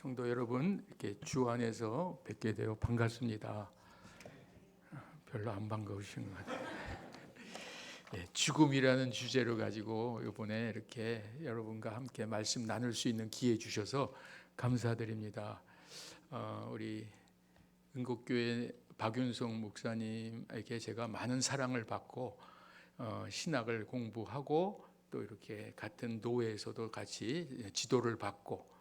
성도 여러분, 이렇게 주 안에서 뵙게 되어 반갑습니다. 별로 안 반가우신 것 같아요. 죽음이라는 주제를 가지고 이번에 이렇게 여러분과 함께 말씀 나눌 수 있는 기회 주셔서 감사드립니다. 우리 은곡교회 박윤성 목사님에게 제가 많은 사랑을 받고 신학을 공부하고 또 이렇게 같은 노회에서도 같이 지도를 받고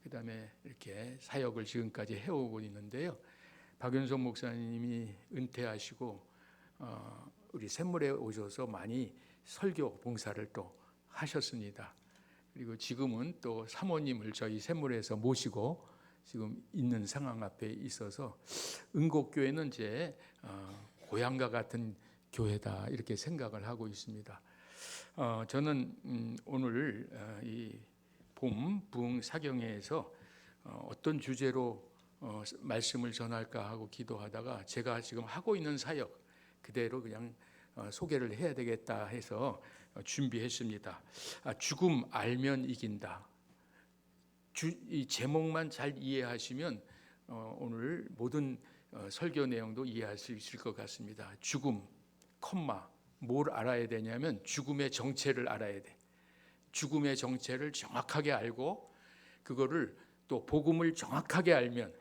그다음에 이렇게 사역을 지금까지 해오고 있는데요. 박윤성 목사님이 은퇴하시고 우리 샘물에 오셔서 많이 설교 봉사를 또 하셨습니다. 그리고 지금은 또 사모님을 저희 샘물에서 모시고 지금 있는 상황 앞에 있어서 은곡교회는 이제 고향과 같은 교회다 이렇게 생각을 하고 있습니다. 저는 오늘 이 봄 부흥 사경회에서 어떤 주제로 말씀을 전할까 하고 기도하다가 제가 지금 하고 있는 사역 그대로 그냥 소개를 해야 되겠다 해서 준비했습니다. 죽음 알면 이긴다. 이 제목만 잘 이해하시면 오늘 모든 설교 내용도 이해할 수 있을 것 같습니다. 죽음, 뭘 알아야 되냐면 죽음의 정체를 알아야 돼. 죽음의 정체를 정확하게 알고 그거를 또 복음을 정확하게 알면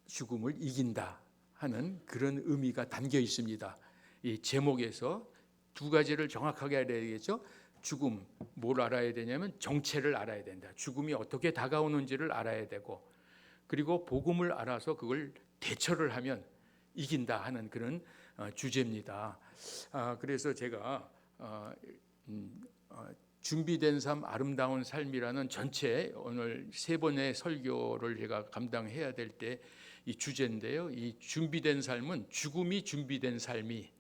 죽음을 이긴다 하는 그런 의미가 담겨 있습니다. 이 제목에서 두 가지를 정확하게 알아야 되겠죠. 죽음, 뭘 알아야 되냐면 정체를 알아야 된다. 죽음이 어떻게 다가오는지를 알아야 되고 그리고 복음을 알아서 그걸 대처를 하면 이긴다 하는 그런 주제입니다. 그래서 제가 준비된 삶, 아름다운 삶이라는 전체 오늘 세 번의 설교를 제가 감당해야 될 때 이 주제인데요. 이 준비된 삶은 죽음이 준비된 삶이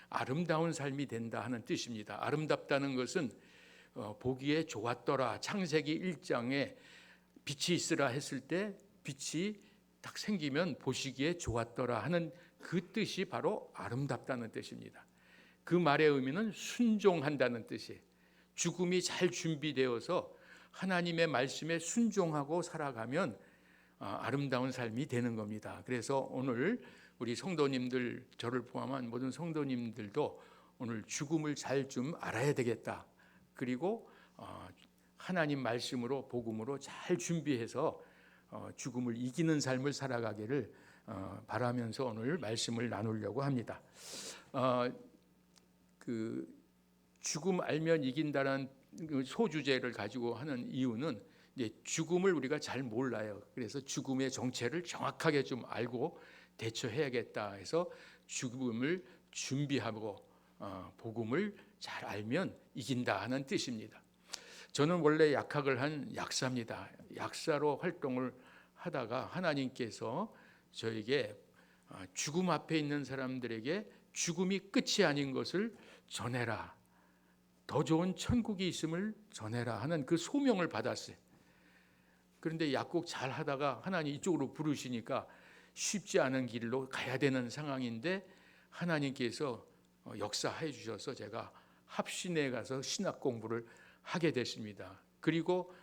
아름다운 삶이 된다 하는 뜻입니다. 아름답다는 것은 보기에 좋았더라. 창세기 1장에 빛이 있으라 했을 때 빛이 딱 생기면 보시기에 좋았더라 하는 그 뜻이 바로 아름답다는 뜻입니다. 그 말의 의미는 순종한다는 뜻이에요. 죽음이 잘 준비되어서 하나님의 말씀에 순종하고 살아가면 아름다운 삶이 되는 겁니다. 그래서 오늘 우리 성도님들, 저를 포함한 모든 성도님들도 오늘 죽음을 잘 좀 알아야 되겠다. 그리고 하나님 말씀으로 복음으로 잘 준비해서 죽음을 이기는 삶을 살아가기를 바라면서 오늘 말씀을 나누려고 합니다. 죽음 알면 이긴다는 소주제를 가지고 하는 이유는 이제 죽음을 우리가 잘 몰라요. 그래서 죽음의 정체를 정확하게 좀 알고 대처해야겠다 해서 죽음을 준비하고 복음을 잘 알면 이긴다 하는 뜻입니다. 저는 원래 약학을 한 약사입니다. 약사로 활동을 하다가 하나님께서 저에게 죽음 앞에 있는 사람들에게 죽음이 끝이 아닌 것을 전해라. 더 좋은 천국이 있음을 전해라 하는 그 소명을 받았어요. 그런데 약국 잘 하다가 하나님 이쪽으로 부르시니까 쉽지 않은 길로 가야 되는 상황인데 하나님께서 역사해 주셔서 제가 합신에 가서 신학 공부를 하게 됐습니다. 그리고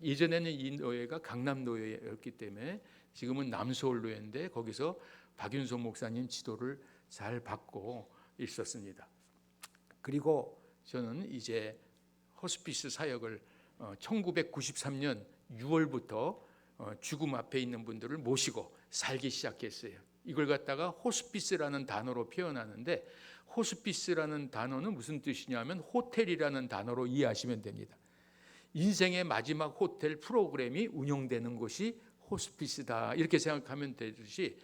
예전에는 이 노예가 강남 노예였기 때문에 지금은 남서울 노예인데 거기서 박윤성 목사님 지도를 잘 받고 있었습니다. 그리고 저는 이제 호스피스 사역을 1993년 6월부터 죽음 앞에 있는 분들을 모시고 살기 시작했어요. 이걸 갖다가 호스피스라는 단어로 표현하는데 호스피스라는 단어는 무슨 뜻이냐면 호텔이라는 단어로 이해하시면 됩니다. 인생의 마지막 호텔 프로그램이 운영되는 곳이 호스피스다 이렇게 생각하면 되듯이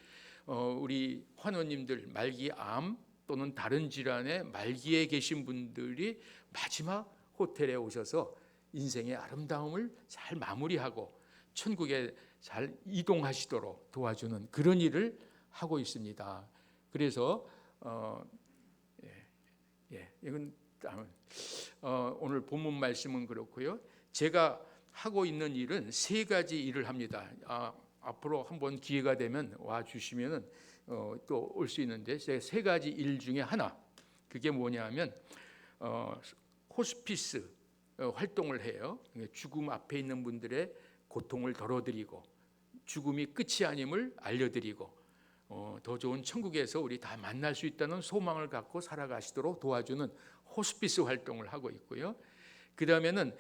우리 환우님들 말기암 또는 다른 질환의 말기에 계신 분들이 마지막 호텔에 오셔서 인생의 아름다움을 잘 마무리하고 천국에 잘 이동하시도록 도와주는 그런 일을 하고 있습니다. 그래서 이건 오늘 본문 말씀은 그렇고요. 제가 하고 있는 일은 세 가지 일을 합니다. 앞으로 한번 기회가 되면 와 주시면은 또 올 수 있는데 세 가지 일 중에 하나 그게 뭐냐면 호스피스 활동을 해요. 죽음 앞에 있는 분들의 고통을 덜어드리고 죽음이 끝이 아님을 알려드리고 더 좋은 천국에서 우리 다 만날 수 있다는 소망을 갖고 살아가시도록 도와주는 호스피스 활동을 하고 있고요. 그 다음에는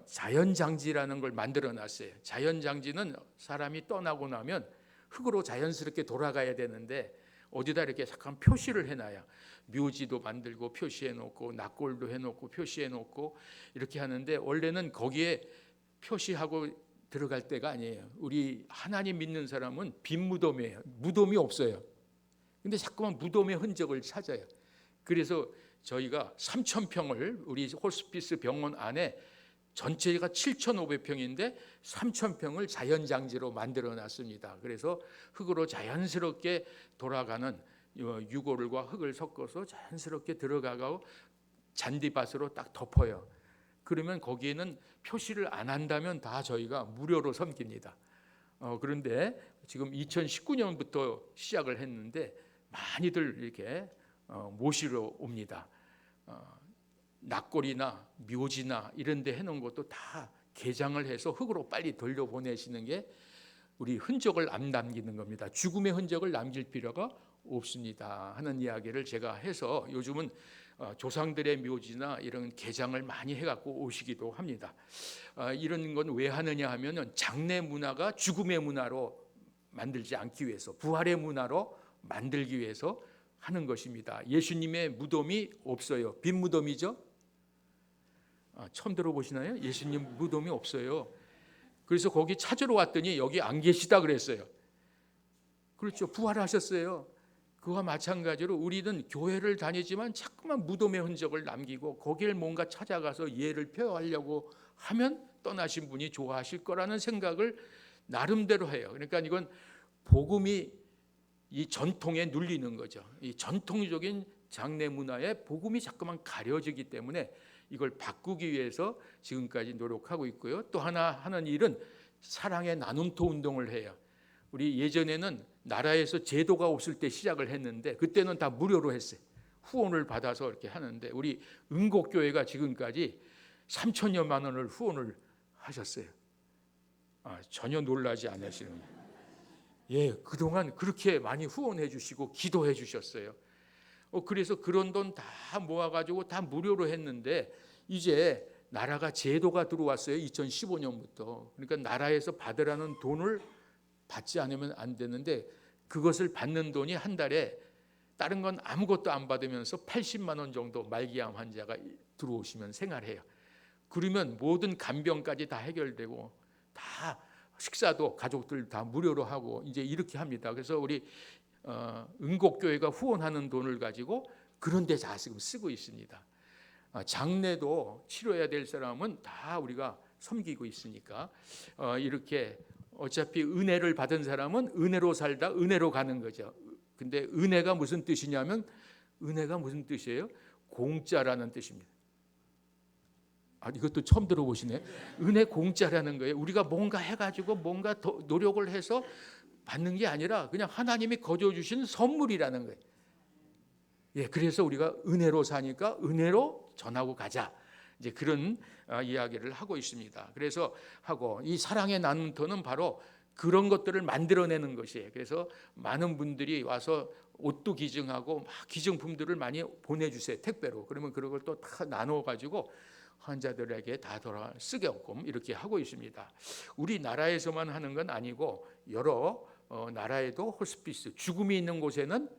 자연장지라는 걸 만들어놨어요. 자연장지는 사람이 떠나고 나면 흙으로 자연스럽게 돌아가야 되는데 어디다 이렇게 잠깐 표시를 해놔야 묘지도 만들고 표시해놓고 낙골도 해놓고 표시해놓고 이렇게 하는데 원래는 거기에 표시하고 들어갈 때가 아니에요. 우리 하나님 믿는 사람은 빈 무덤이에요. 무덤이 없어요. 근데 자꾸만 무덤의 흔적을 찾아요. 그래서 저희가 3,000평을 우리 호스피스 병원 안에 전체가 7,500평인데 3,000평을 자연장지로 만들어놨습니다. 그래서 흙으로 자연스럽게 돌아가는 유골과 흙을 섞어서 자연스럽게 들어가고 잔디밭으로 딱 덮어요. 그러면 거기에는 표시를 안 한다면 다 저희가 무료로 섬깁니다. 그런데 지금 2019년부터 시작을 했는데 많이들 이렇게 모시러 옵니다. 낙골이나 묘지나 이런 데 해놓은 것도 다 개장을 해서 흙으로 빨리 돌려보내시는 게 우리 흔적을 안 남기는 겁니다. 죽음의 흔적을 남길 필요가 없습니다 하는 이야기를 제가 해서 요즘은 조상들의 묘지나 이런 개장을 많이 해갖고 오시기도 합니다. 이런 건 왜 하느냐 하면 장례 문화가 죽음의 문화로 만들지 않기 위해서, 부활의 문화로 만들기 위해서 하는 것입니다. 예수님의 무덤이 없어요. 빈 무덤이죠. 처음 들어보시나요? 예수님 무덤이 없어요. 그래서 거기 찾으러 왔더니 여기 안 계시다 그랬어요. 그렇죠. 부활하셨어요. 그와 마찬가지로 우리는 교회를 다니지만 자꾸만 무덤의 흔적을 남기고 거기를 뭔가 찾아가서 예를 표하려고 하면 떠나신 분이 좋아하실 거라는 생각을 나름대로 해요. 그러니까 이건 복음이 이 전통에 눌리는 거죠. 이 전통적인 장례 문화에 복음이 자꾸만 가려지기 때문에 이걸 바꾸기 위해서 지금까지 노력하고 있고요. 또 하나 하는 일은 사랑의 나눔토 운동을 해요. 우리 예전에는 나라에서 제도가 없을 때 시작을 했는데 그때는 다 무료로 했어요. 후원을 받아서 이렇게 하는데 우리 은곡교회가 지금까지 3천여만 원을 후원을 하셨어요. 전혀 놀라지 않으시는 거예요. 예, 그동안 그렇게 많이 후원해 주시고 기도해 주셨어요. 그래서 그런 돈 다 모아가지고 다 무료로 했는데 이제 나라가 제도가 들어왔어요. 2015년부터. 그러니까 나라에서 받으라는 돈을 받지 않으면 안 되는데 그것을 받는 돈이 한 달에 다른 건 아무것도 안 받으면서 80만 원 정도 말기암 환자가 들어오시면 생활해요. 그러면 모든 간병까지 다 해결되고 다 식사도 가족들 다 무료로 하고 이제 이렇게 합니다. 그래서 우리 은곡교회가 후원하는 돈을 가지고 그런 데 다 지금 쓰고 있습니다. 장례도 치료해야 될 사람은 다 우리가 섬기고 있으니까 이렇게 어차피 은혜를 받은 사람은 은혜로 살다 은혜로 가는 거죠. 근데 은혜가 무슨 뜻이냐면 은혜가 무슨 뜻이에요? 공짜라는 뜻입니다. 이것도 처음 들어보시네. 은혜 공짜라는 거예요. 우리가 뭔가 해가지고 뭔가 더 노력을 해서 받는 게 아니라 그냥 하나님이 거저 주신 선물이라는 거예요. 예, 그래서 우리가 은혜로 사니까 은혜로 전하고 가자. 이제 그런 이야기를 하고 있습니다. 그래서 하고 이 사랑의 나눔터는 바로 그런 것들을 만들어내는 것이에요. 그래서 많은 분들이 와서 옷도 기증하고 막 기증품들을 많이 보내주세요. 택배로. 그러면 그런 걸 또 다 나눠가지고 환자들에게 다 돌아 쓰게끔 이렇게 하고 있습니다. 우리나라에서만 하는 건 아니고 여러 나라에도 호스피스, 죽음이 있는 곳에는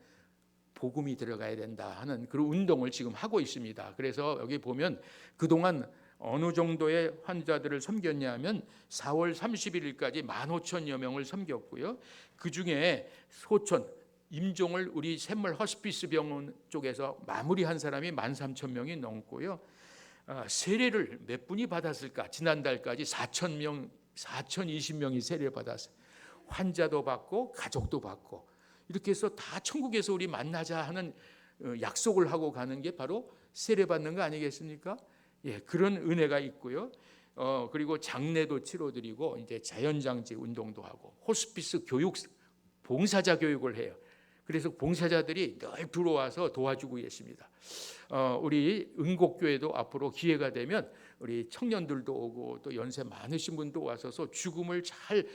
복음이 들어가야 된다 하는 그런 운동을 지금 하고 있습니다. 그래서 여기 보면 그동안 어느 정도의 환자들을 섬겼냐면 4월 31일까지 15,000여 명을 섬겼고요. 그중에 소천, 임종을 우리 샘물 호스피스 병원 쪽에서 마무리한 사람이 13,000명이 넘고요. 세례를 몇 분이 받았을까? 지난달까지 4,000명, 4,020명이 세례를 받았어요. 환자도 받고 가족도 받고 이렇게 해서 다 천국에서 우리 만나자 하는 약속을 하고 가는 게 바로 세례 받는 거 아니겠습니까? 예, 그런 은혜가 있고요. 그리고 장례도 치러드리고 이제 자연장지 운동도 하고 호스피스 교육, 봉사자 교육을 해요. 그래서 봉사자들이 늘 들어와서 도와주고 있습니다. 우리 은곡교회도 앞으로 기회가 되면 우리 청년들도 오고 또 연세 많으신 분도 와서서 죽음을 잘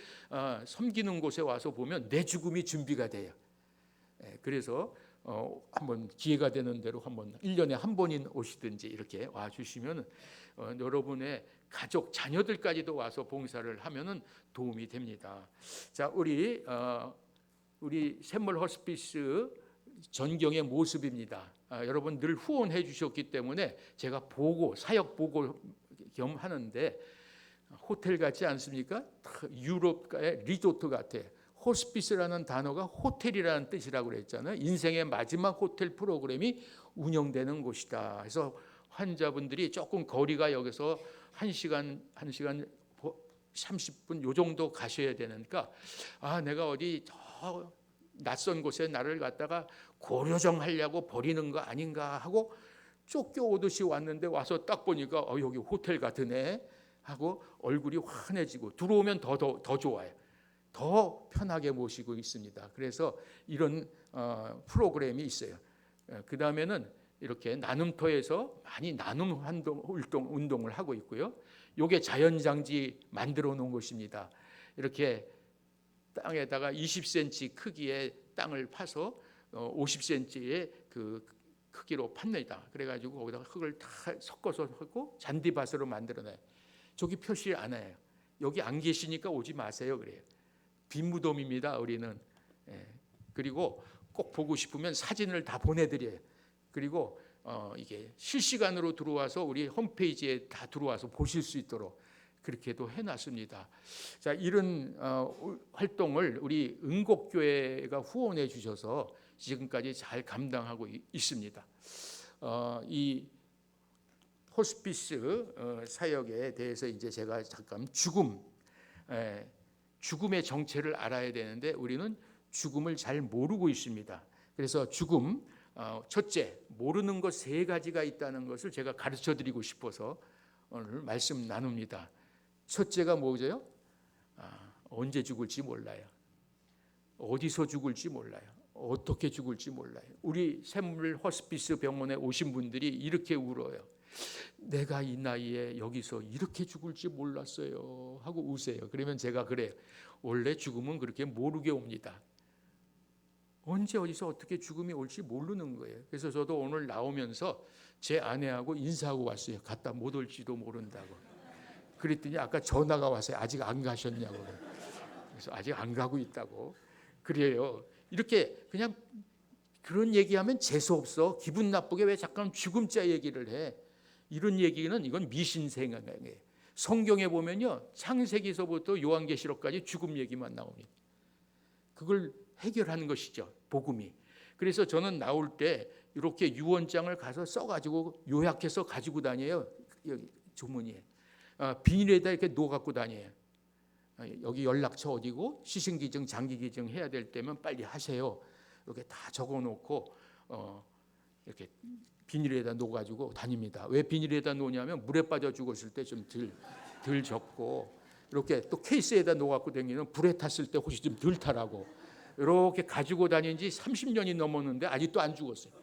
섬기는 곳에 와서 보면 내 죽음이 준비가 돼요. 그래서 한번 기회가 되는 대로 한번 1년에 한 번인 오시든지 이렇게 와 주시면 여러분의 가족, 자녀들까지도 와서 봉사를 하면은 도움이 됩니다. 자, 우리 샘물 호스피스 전경의 모습입니다. 여러분 늘 후원해 주셨기 때문에 제가 보고 사역 보고 겸 하는데 호텔 같지 않습니까? 유럽의 리조트 같아. 호스피스라는 단어가 호텔이라는 뜻이라고 그랬잖아요. 인생의 마지막 호텔 프로그램이 운영되는 곳이다. 그래서 환자분들이 조금 거리가 여기서 1시간 30분 요 정도 가셔야 되니까 내가 어디 저 낯선 곳에 나를 갖다가 고려정 하려고 버리는 거 아닌가 하고 쫓겨오듯이 왔는데 와서 딱 보니까 여기 호텔 같으네 하고 얼굴이 환해지고 들어오면 더 좋아요. 더 편하게 모시고 있습니다. 그래서 이런 프로그램이 있어요. 그 다음에는 이렇게 나눔터에서 많이 나눔 운동을 하고 있고요. 이게 자연장지 만들어 놓은 것입니다. 이렇게 땅에다가 20cm 크기의 땅을 파서 50cm의 그 크기로 팝니다. 그래가지고 거기다가 흙을 다 섞어서 하고 잔디밭으로 만들어놔요. 저기 표시 안 해요. 여기 안 계시니까 오지 마세요. 그래요. 빈 무덤입니다. 우리는. 그리고 꼭 보고 싶으면 사진을 다 보내드려요. 그리고 이게 실시간으로 들어와서 우리 홈페이지에 다 들어와서 보실 수 있도록 그렇게도 해놨습니다. 자, 이런 활동을 우리 은곡교회가 후원해 주셔서 지금까지 잘 감당하고 있습니다. 이 호스피스 사역에 대해서 이제 제가 잠깐 죽음의 정체를 알아야 되는데 우리는 죽음을 잘 모르고 있습니다. 그래서 죽음 첫째, 모르는 것 3가지가 있다는 것을 제가 가르쳐 드리고 싶어서 오늘 말씀 나눕니다. 첫째가 뭐죠? 언제 죽을지 몰라요. 어디서 죽을지 몰라요. 어떻게 죽을지 몰라요. 우리 샘물 호스피스 병원에 오신 분들이 이렇게 울어요. 내가 이 나이에 여기서 이렇게 죽을지 몰랐어요 하고 우세요. 그러면 제가 그래요. 원래 죽음은 그렇게 모르게 옵니다. 언제 어디서 어떻게 죽음이 올지 모르는 거예요. 그래서 저도 오늘 나오면서 제 아내하고 인사하고 왔어요. 갔다 못 올지도 모른다고. 그랬더니 아까 전화가 왔어요. 아직 안 가셨냐고. 그래서 아직 안 가고 있다고. 그래요. 이렇게 그냥 그런 얘기하면 재수없어. 기분 나쁘게 왜 잠깐 죽음자 얘기를 해. 이런 얘기는 이건 미신생각이에요. 성경에 보면요. 창세기서부터 요한계시록까지 죽음 얘기만 나옵니다. 그걸 해결하는 것이죠. 복음이. 그래서 저는 나올 때 이렇게 유언장을 가서 써가지고 요약해서 가지고 다녀요. 여기 주머니에. 비닐에다 이렇게 놓아 갖고 다녀요. 여기 연락처 어디고 시신기증, 장기기증 해야 될 때면 빨리 하세요. 이렇게 다 적어놓고 이렇게 비닐에다 놓아가지고 다닙니다. 왜 비닐에다 놓냐면 물에 빠져 죽었을 때 좀 덜 적고 이렇게 또 케이스에다 놓아갖고 다니면 불에 탔을 때 혹시 좀 덜 타라고 이렇게 가지고 다닌 지 30년이 넘었는데 아직도 안 죽었어요.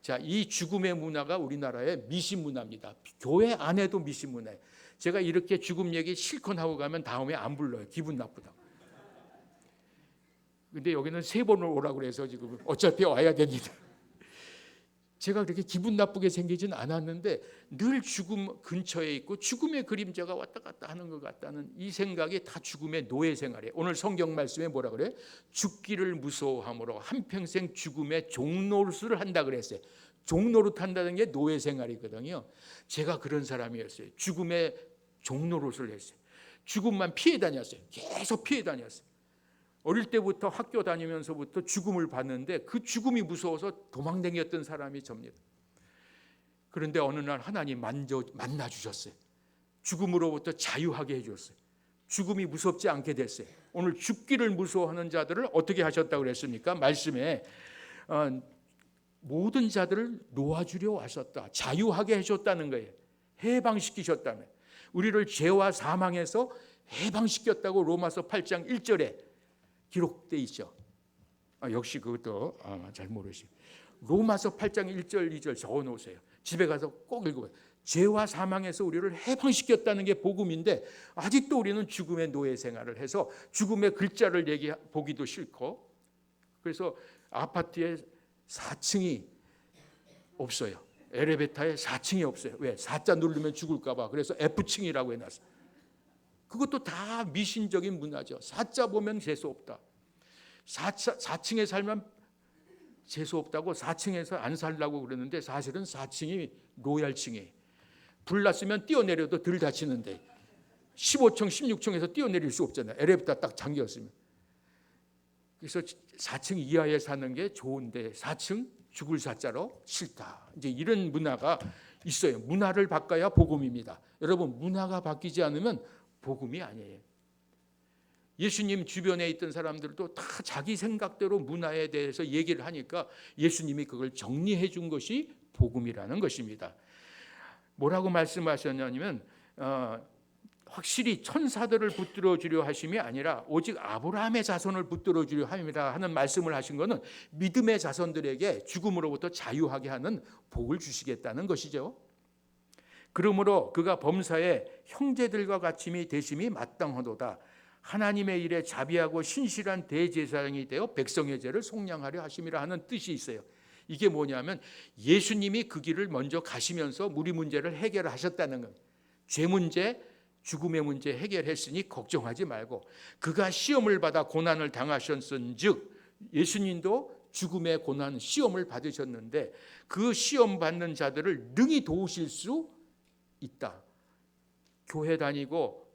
자, 이 죽음의 문화가 우리나라의 미신 문화입니다. 교회 안에도 미신 문화예요. 제가 이렇게 죽음 얘기 실컷 하고 가면 다음에 안 불러요. 기분 나쁘다고. 근데 여기는 3번을 오라고 그래서 지금 어차피 와야 됩니다. 제가 그렇게 기분 나쁘게 생기진 않았는데 늘 죽음 근처에 있고 죽음의 그림자가 왔다 갔다 하는 것 같다는 이 생각이 다 죽음의 노예 생활이에요. 오늘 성경 말씀에 뭐라 그래요? 죽기를 무서워함으로 한평생 죽음의 종노릇을 한다 그랬어요. 종노릇 한다는 게 노예 생활이거든요. 제가 그런 사람이었어요. 죽음의 종노릇을 했어요. 죽음만 피해 다녔어요. 계속 피해 다녔어요. 어릴 때부터 학교 다니면서부터 죽음을 봤는데 그 죽음이 무서워서 도망다녔던 사람이 접니다. 그런데 어느 날 하나님 만나 주셨어요. 죽음으로부터 자유하게 해줬어요. 죽음이 무섭지 않게 됐어요. 오늘 죽기를 무서워하는 자들을 어떻게 하셨다고 그랬습니까? 말씀에 모든 자들을 놓아주려 하셨다. 자유하게 해줬다는 거예요. 해방시키셨다는 거예요. 우리를 죄와 사망에서 해방시켰다고 로마서 8장 1절에 기록되어 있죠. 역시 그것도 잘 모르시고 로마서 8장 1절 2절 적어놓으세요. 집에 가서 꼭 읽어봐요. 죄와 사망에서 우리를 해방시켰다는 게 복음인데 아직도 우리는 죽음의 노예 생활을 해서 죽음의 글자를 보기도 싫고, 그래서 아파트에 4층이 없어요. 엘리베이터에 4층이 없어요. 왜? 4자 누르면 죽을까 봐. 그래서 F층이라고 해놨어요. 그것도 다 미신적인 문화죠. 4자 보면 재수 없다. 4층에 살면 재수 없다고 4층에서 안 살라고 그러는데 사실은 4층이 로얄층이에요. 불 났으면 뛰어내려도 덜 다치는데 15층, 16층에서 뛰어내릴 수 없잖아요. 엘리베이터 딱 잠겼으면. 그래서 4층 이하에 사는 게 좋은데 4층 죽을 4자로 싫다. 이제 이런 문화가 있어요. 문화를 바꿔야 복음입니다. 여러분, 문화가 바뀌지 않으면 복음이 아니에요. 예수님 주변에 있던 사람들도 다 자기 생각대로 문화에 대해서 얘기를 하니까 예수님이 그걸 정리해 준 것이 복음이라는 것입니다. 뭐라고 말씀하셨냐면 확실히 천사들을 붙들어 주려 하심이 아니라 오직 아브라함의 자손을 붙들어 주려 함이라 하는 말씀을 하신 것은 믿음의 자손들에게 죽음으로부터 자유하게 하는 복을 주시겠다는 것이죠. 그러므로 그가 범사에 형제들과 같이 되심이 마땅하도다. 하나님의 일에 자비하고 신실한 대제사장이 되어 백성의 죄를 속량하려 하심이라 하는 뜻이 있어요. 이게 뭐냐면 예수님이 그 길을 먼저 가시면서 우리 문제를 해결하셨다는 겁니다. 죄 문제, 죽음의 문제 해결했으니 걱정하지 말고, 그가 시험을 받아 고난을 당하셨은즉 예수님도 죽음의 고난 시험을 받으셨는데 그 시험 받는 자들을 능히 도우실 수 있다. 교회 다니고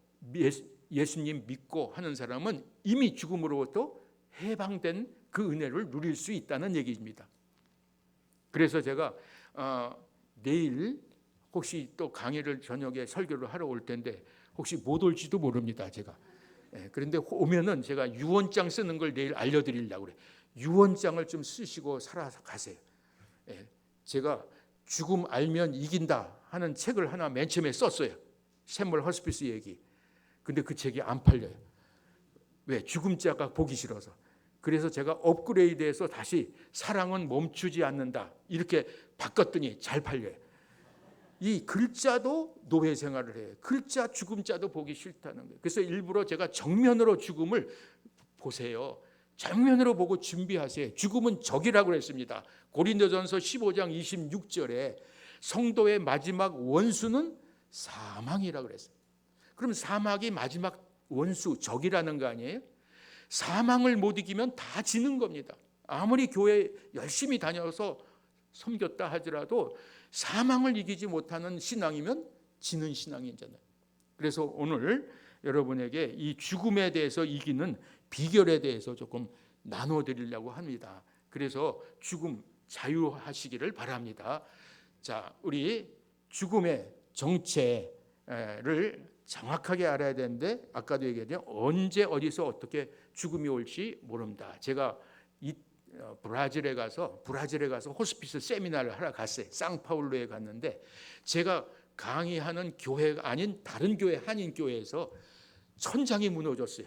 예수님 믿고 하는 사람은 이미 죽음으로부터 해방된 그 은혜를 누릴 수 있다는 얘기입니다. 그래서 제가 내일 혹시 또 강의를 저녁에 설교를 하러 올 텐데 혹시 못 올지도 모릅니다. 제가. 그런데 오면은 제가 유언장 쓰는 걸 내일 알려드리려고 그래요. 유언장을 좀 쓰시고 살아가세요. 제가 죽음 알면 이긴다 하는 책을 하나 맨 처음에 썼어요. 샘물 허스피스 얘기. 근데 그 책이 안 팔려요. 왜? 죽음자가 보기 싫어서. 그래서 제가 업그레이드해서 다시 사랑은 멈추지 않는다 이렇게 바꿨더니 잘 팔려요. 이 글자도 노예 생활을 해요. 글자 죽음자도 보기 싫다는 거예요. 그래서 일부러 제가 정면으로 죽음을 보세요. 정면으로 보고 준비하세요. 죽음은 적이라고 했습니다. 고린도전서 15장 26절에 성도의 마지막 원수는 사망이라고 그랬어요. 그럼 사망이 마지막 원수, 적이라는 거 아니에요? 사망을 못 이기면 다 지는 겁니다. 아무리 교회 열심히 다녀서 섬겼다 하더라도 사망을 이기지 못하는 신앙이면 지는 신앙이잖아요. 그래서 오늘 여러분에게 이 죽음에 대해서 이기는 비결에 대해서 조금 나눠드리려고 합니다. 그래서 죽음 자유하시기를 바랍니다. 자, 우리 죽음의 정체를 정확하게 알아야 되는데 아까도 얘기했죠. 언제 어디서 어떻게 죽음이 올지 모릅니다. 제가 브라질에 가서 호스피스 세미나를 하러 갔어요. 상파울루에 갔는데 제가 강의하는 교회가 아닌 다른 교회, 한인 교회에서 천장이 무너졌어요.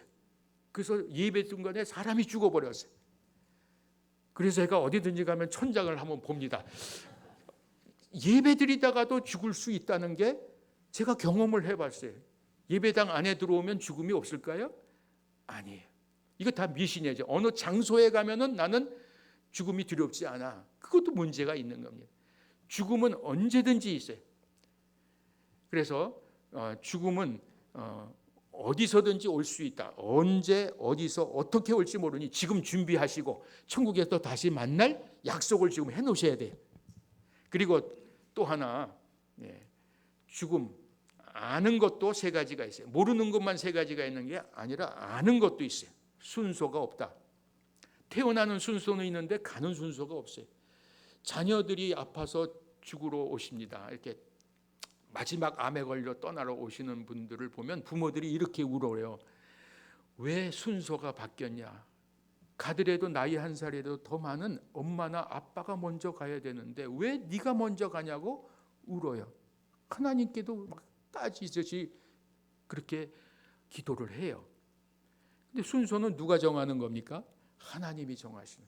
그래서 예배 중간에 사람이 죽어버렸어요. 그래서 제가 어디든지 가면 천장을 한번 봅니다. 예배 드리다가도 죽을 수 있다는 게 제가 경험을 해봤어요. 예배당 안에 들어오면 죽음이 없을까요? 아니에요. 이거 다 미신이죠. 어느 장소에 가면은 나는 죽음이 두렵지 않아. 그것도 문제가 있는 겁니다. 죽음은 언제든지 있어요. 그래서 죽음은 어디서든지 올 수 있다. 언제 어디서 어떻게 올지 모르니 지금 준비하시고 천국에서 다시 만날 약속을 지금 해놓으셔야 돼요. 그리고 또 하나, 죽음 아는 것도 세 가지가 있어요. 모르는 것만 세 가지가 있는 게 아니라 아는 것도 있어요. 순서가 없다. 태어나는 순서는 있는데 가는 순서가 없어요. 자녀들이 아파서 죽으러 오십니다. 이렇게 마지막 암에 걸려 떠나러 오시는 분들을 보면 부모들이 이렇게 울어요. 왜 순서가 바뀌었냐? 가더라도 나이 한 살이라도 더 많은 엄마나 아빠가 먼저 가야 되는데 왜 네가 먼저 가냐고 울어요. 하나님께도 막 따지듯이 그렇게 기도를 해요. 근데 순서는 누가 정하는 겁니까? 하나님이 정하시는.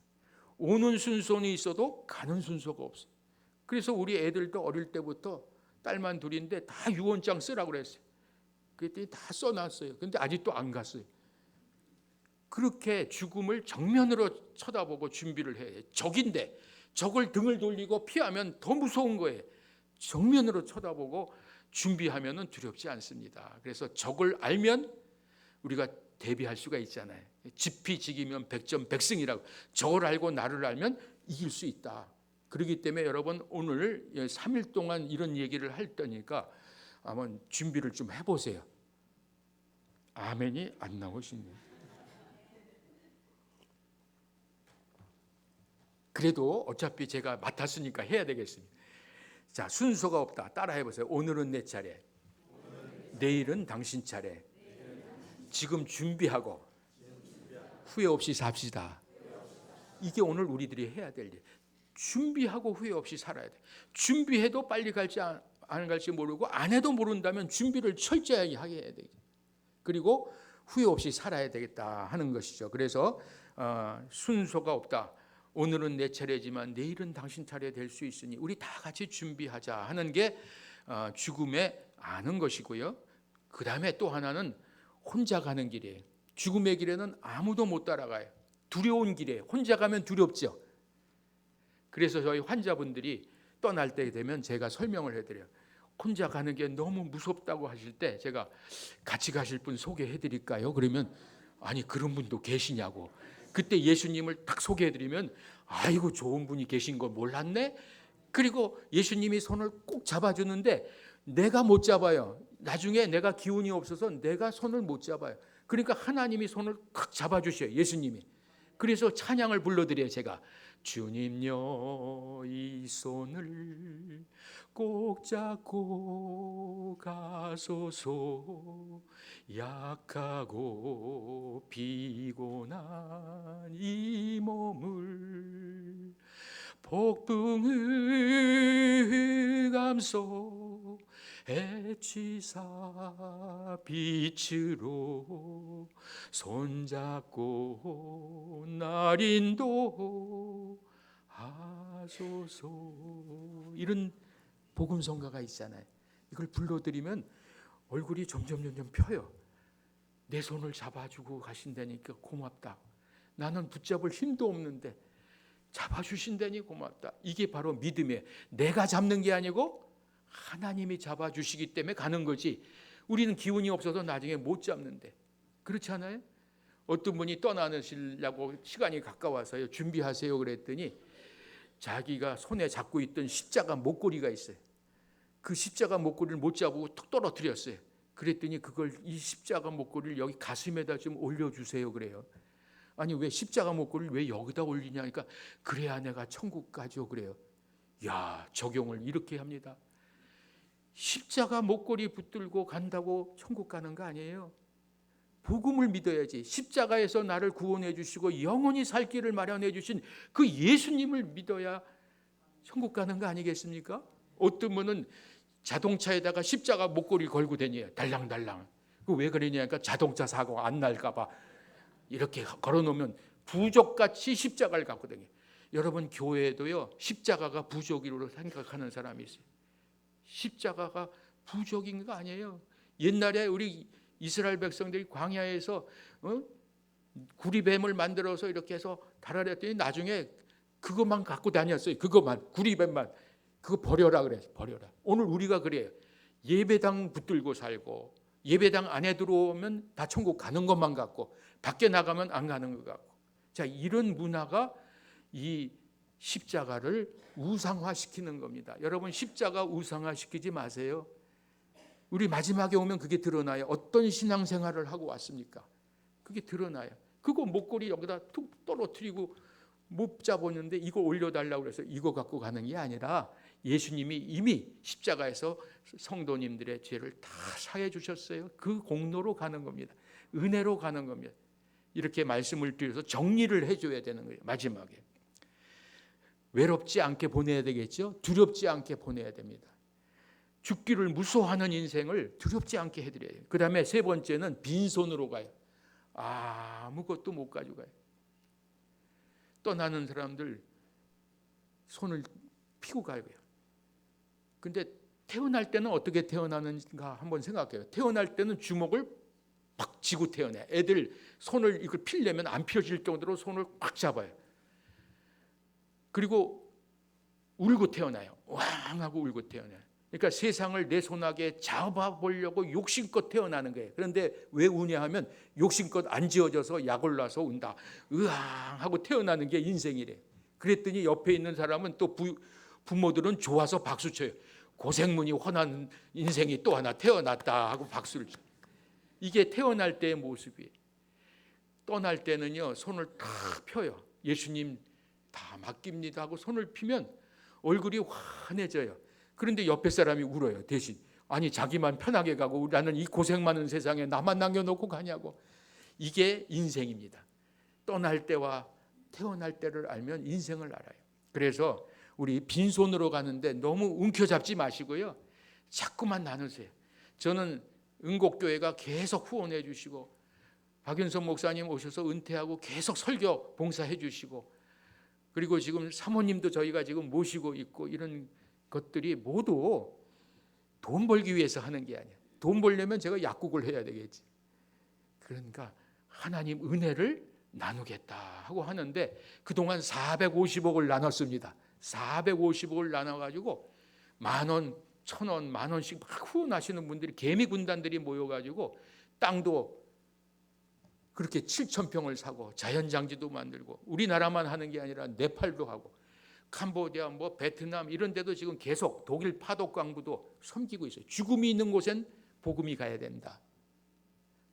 오는 순서는 있어도 가는 순서가 없어요. 그래서 우리 애들도 어릴 때부터 딸만 둘인데 다 유언장 쓰라고 그랬어요. 그랬더니 다 써놨어요. 근데 아직도 안 갔어요. 그렇게 죽음을 정면으로 쳐다보고 준비를 해요. 적인데 적을 등을 돌리고 피하면 더 무서운 거예요. 정면으로 쳐다보고 준비하면 두렵지 않습니다. 그래서 적을 알면 우리가 대비할 수가 있잖아요. 지피지기면 백전백승이라고. 적을 알고 나를 알면 이길 수 있다. 그렇기 때문에 여러분 오늘 3일 동안 이런 얘기를 할 때니까 한번 준비를 좀 해보세요. 아멘이 안 나오시네요. 그래도 어차피 제가 맡았으니까 해야 되겠습니다. 자, 순서가 없다. 따라 해보세요. 오늘은 내 차례, 내일은 당신 차례. 지금 준비하고 후회 없이 삽시다. 이게 오늘 우리들이 해야 될 일. 준비하고 후회 없이 살아야 돼. 준비해도 빨리 갈지 안 갈지 모르고 안 해도 모른다면 준비를 철저하게 하게 해야 돼. 그리고 후회 없이 살아야 되겠다 하는 것이죠. 그래서 순서가 없다. 오늘은 내 차례지만 내일은 당신 차례 될 수 있으니 우리 다 같이 준비하자 하는 게 죽음에 아는 것이고요. 그 다음에 또 하나는 혼자 가는 길이에요. 죽음의 길에는 아무도 못 따라가요. 두려운 길이에요. 혼자 가면 두렵죠. 그래서 저희 환자분들이 떠날 때 되면 제가 설명을 해드려요. 혼자 가는 게 너무 무섭다고 하실 때 제가 같이 가실 분 소개해 드릴까요? 그러면 아니 그런 분도 계시냐고. 그때 예수님을 딱 소개해 드리면 아이고 좋은 분이 계신 거 몰랐네. 그리고 예수님이 손을 꼭 잡아주는데 내가 못 잡아요. 나중에 내가 기운이 없어서 내가 손을 못 잡아요. 그러니까 하나님이 손을 꽉 잡아주셔요. 예수님이. 그래서 찬양을 불러드려요. 제가 주님여 이 손을 꼭 잡고 가소서. 약하고 피곤한 이 몸을 폭풍을 감소 해치사 빛으로 손잡고 날 인도하소서. 이런 복음성가가 있잖아요. 이걸 불러드리면 얼굴이 점점 펴요. 내 손을 잡아주고 가신다니까 고맙다. 나는 붙잡을 힘도 없는데 잡아주신다니 고맙다. 이게 바로 믿음이에요. 내가 잡는 게 아니고 하나님이 잡아주시기 때문에 가는 거지. 우리는 기운이 없어서 나중에 못 잡는데. 그렇지 않아요? 어떤 분이 떠나시려고 시간이 가까워서요. 준비하세요 그랬더니 자기가 손에 잡고 있던 십자가 목걸이가 있어요. 그 십자가 목걸이를 못 잡고 툭 떨어뜨렸어요. 그랬더니 그걸 이 십자가 목걸이를 여기 가슴에다 좀 올려주세요 그래요. 아니 왜 십자가 목걸이를 왜 여기다 올리냐니까 그래야 내가 천국 가죠 그래요. 야, 적용을 이렇게 합니다. 십자가 목걸이 붙들고 간다고 천국 가는 거 아니에요. 복음을 믿어야지. 십자가에서 나를 구원해 주시고 영원히 살 길을 마련해 주신 그 예수님을 믿어야 천국 가는 거 아니겠습니까? 어떤 분은 자동차에다가 십자가 목걸이 걸고 다녀요. 달랑달랑. 그 왜 그러냐니까 자동차 사고 안 날까 봐 이렇게 걸어놓으면 부족같이 십자가를 갖고 다녀요. 여러분 교회에도요 십자가가 부족으로 생각하는 사람이 있어요. 십자가가 부족인 거 아니에요. 옛날에 우리 이스라엘 백성들이 광야에서 구리뱀을 만들어서 이렇게 해서 달아냈더니 나중에 그것만 갖고 다녔어요. 그것만 구리뱀만. 그거 버려라 그래. 버려라. 오늘 우리가 그래요. 예배당 붙들고 살고 예배당 안에 들어오면 다 천국 가는 것만 같고 밖에 나가면 안 가는 것 같고. 자, 이런 문화가 이 십자가를 우상화시키는 겁니다. 여러분 십자가 우상화시키지 마세요. 우리 마지막에 오면 그게 드러나요. 어떤 신앙생활을 하고 왔습니까? 그게 드러나요. 그거 목걸이 여기다 툭 떨어뜨리고 못 잡았는데 이거 올려달라고 그래서 이거 갖고 가는 게 아니라 예수님이 이미 십자가에서 성도님들의 죄를 다 사해 주셨어요. 그 공로로 가는 겁니다. 은혜로 가는 겁니다. 이렇게 말씀을 드려서 정리를 해줘야 되는 거예요. 마지막에 외롭지 않게 보내야 되겠죠. 두렵지 않게 보내야 됩니다. 죽기를 무서워하는 인생을 두렵지 않게 해드려요. 그 다음에 세 번째는 빈손으로 가요. 아무것도 못 가져가요. 떠나는 사람들 손을 피고 가요. 근데 태어날 때는 어떻게 태어나는가 한번 생각해요. 태어날 때는 주먹을 팍 쥐고 태어나요. 애들 손을 이걸 피려면 안 펴질 정도로 손을 꽉 잡아요. 그리고 울고 태어나요. 왕 하고 울고 태어나요. 그러니까 세상을 내 손아귀에 잡아보려고 욕심껏 태어나는 거예요. 그런데 왜 우냐 하면 욕심껏 안 지어져서 약 올라서 운다. 으앙 하고 태어나는 게 인생이래. 그랬더니 옆에 있는 사람은 또 부모들은 좋아서 박수 쳐요. 고생문이 훤한 인생이 또 하나 태어났다 하고 박수를 쳐요. 이게 태어날 때의 모습이에요. 떠날 때는요, 손을 탁 펴요. 예수님 다 맡깁니다 하고 손을 피면 얼굴이 환해져요. 그런데 옆에 사람이 울어요. 대신 아니 자기만 편하게 가고 나는 이 고생 많은 세상에 나만 남겨놓고 가냐고. 이게 인생입니다. 떠날 때와 태어날 때를 알면 인생을 알아요. 그래서 우리 빈손으로 가는데 너무 움켜잡지 마시고요, 자꾸만 나누세요. 저는 은곡교회가 계속 후원해 주시고 박윤석 목사님 오셔서 은퇴하고 계속 설교 봉사해 주시고, 그리고 지금 사모님도 저희가 지금 모시고 있고, 이런 것들이 모두 돈 벌기 위해서 하는 게 아니에요. 돈 벌려면 제가 약국을 해야 되겠지. 그러니까 하나님 은혜를 나누겠다 하고 하는데 그동안 450억을 나눴습니다. 450억을 나눠가지고 10,000원, 1,000원, 10,000원씩 막 후원하시는 분들이, 개미 군단들이 모여가지고 땅도 그렇게 7,000평을 사고 자연장지도 만들고, 우리나라만 하는 게 아니라 네팔도 하고 캄보디아, 베트남 이런 데도 지금 계속 독일 파독 광부도 섬기고 있어요. 죽음이 있는 곳엔 복음이 가야 된다.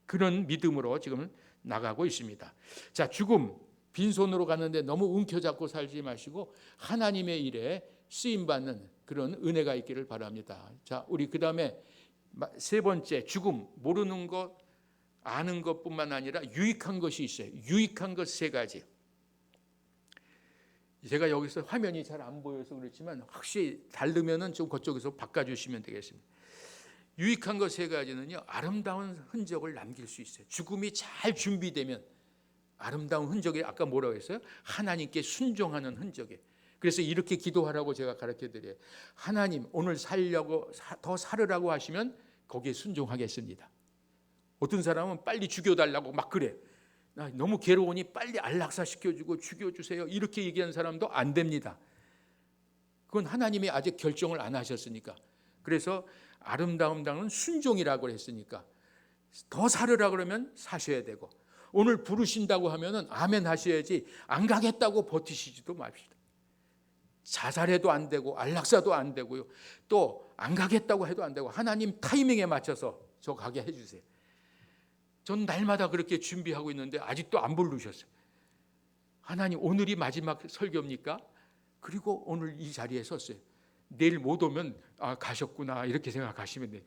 그런 믿음으로 지금 나가고 있습니다. 자, 죽음, 빈손으로 가는데 너무 움켜잡고 살지 마시고 하나님의 일에 쓰임받는 그런 은혜가 있기를 바랍니다. 자, 우리 그 다음에 세 번째, 죽음, 모르는 것, 아는 것뿐만 아니라 유익한 것이 있어요. 유익한 것 세 가지. 제가 여기서 화면이 잘 안 보여서 그렇지만 혹시 다르면은 좀 그쪽에서 바꿔주시면 되겠습니다. 유익한 것 세 가지는요, 아름다운 흔적을 남길 수 있어요. 죽음이 잘 준비되면 아름다운 흔적이, 아까 뭐라고 했어요? 하나님께 순종하는 흔적이에요. 그래서 이렇게 기도하라고 제가 가르쳐드려요. 하나님, 오늘 살려고 더 살으라고 하시면 거기에 순종하겠습니다. 어떤 사람은 빨리 죽여달라고 막 그래. 나 너무 괴로우니 빨리 안락사시켜주고 죽여주세요. 이렇게 얘기하는 사람도 안 됩니다. 그건 하나님이 아직 결정을 안 하셨으니까. 그래서 아름다움당은 순종이라고 했으니까 더 살으라 그러면 사셔야 되고, 오늘 부르신다고 하면은 아멘 하셔야지 안 가겠다고 버티시지도 맙시다. 자살해도 안 되고 안락사도 안 되고요. 또 안 가겠다고 해도 안 되고 하나님 타이밍에 맞춰서 저 가게 해주세요. 전 날마다 그렇게 준비하고 있는데 아직도 안 부르셨어요. 하나님, 오늘이 마지막 설교입니까? 그리고 오늘 이 자리에 섰어요. 내일 못 오면 가셨구나 이렇게 생각하시면 돼요.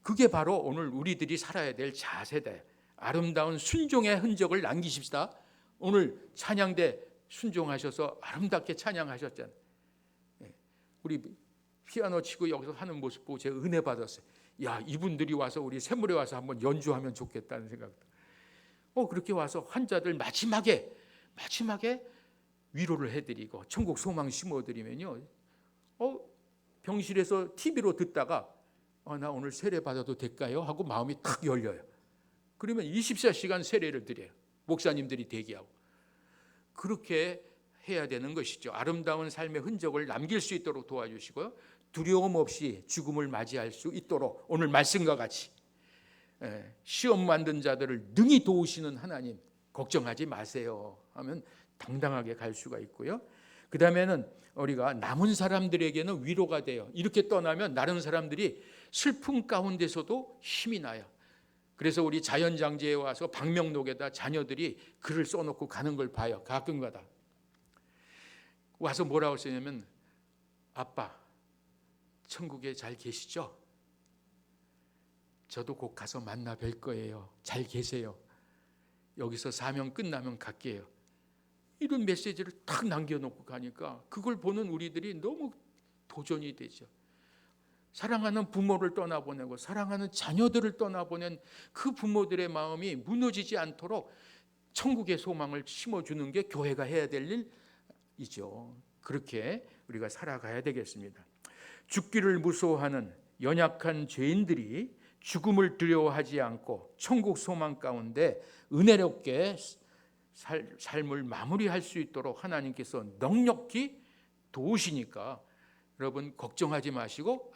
그게 바로 오늘 우리들이 살아야 될 자세다. 아름다운 순종의 흔적을 남기십시다. 오늘 찬양대 순종하셔서 아름답게 찬양하셨잖아요. 우리 피아노 치고 여기서 하는 모습 보고 제가 은혜 받았어요. 야, 이분들이 와서 우리 샘물에 와서 한번 연주하면 좋겠다는 생각도. 그렇게 와서 환자들 마지막에 위로를 해드리고 천국 소망 심어드리면요, 병실에서 TV로 듣다가 나 오늘 세례 받아도 될까요? 하고 마음이 탁 열려요. 그러면 24시간 세례를 드려요. 목사님들이 대기하고. 그렇게 해야 되는 것이죠. 아름다운 삶의 흔적을 남길 수 있도록 도와주시고요, 두려움 없이 죽음을 맞이할 수 있도록 오늘 말씀과 같이 시험 만든 자들을 능히 도우시는 하나님, 걱정하지 마세요 하면 당당하게 갈 수가 있고요. 그 다음에는 우리가 남은 사람들에게는 위로가 돼요. 이렇게 떠나면 다른 사람들이 슬픔 가운데서도 힘이 나요. 그래서 우리 자연장제에 와서 방명록에다 자녀들이 글을 써놓고 가는 걸 봐요. 가끔가다 와서 뭐라고 쓰냐면, 아빠 천국에 잘 계시죠? 저도 곧 가서 만나 뵐 거예요. 잘 계세요. 여기서 사명 끝나면 갈게요. 이런 메시지를 탁 남겨놓고 가니까 그걸 보는 우리들이 너무 도전이 되죠. 사랑하는 부모를 떠나보내고 사랑하는 자녀들을 떠나보낸 그 부모들의 마음이 무너지지 않도록 천국의 소망을 심어주는 게 교회가 해야 될 일이죠. 그렇게 우리가 살아가야 되겠습니다. 죽기를 무서워하는 연약한 죄인들이 죽음을 두려워하지 않고 천국 소망 가운데 은혜롭게 삶을 마무리할 수 있도록 하나님께서 넉넉히 도우시니까 여러분 걱정하지 마시고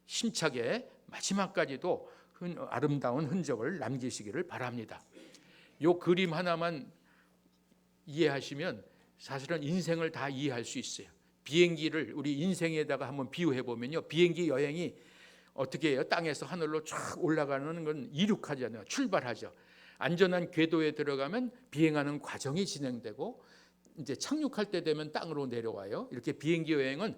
힘차게 마지막까지도 아름다운 흔적을 남기시기를 바랍니다. 이 그림 하나만 이해하시면 사실은 인생을 다 이해할 수 있어요. 비행기를 우리 인생에다가 한번 비유해 보면요, 비행기 여행이 어떻게 해요? 땅에서 하늘로 쫙 올라가는 건 이륙하잖아요. 출발하죠. 안전한 궤도에 들어가면 비행하는 과정이 진행되고 이제 착륙할 때 되면 땅으로 내려와요. 이렇게 비행기 여행은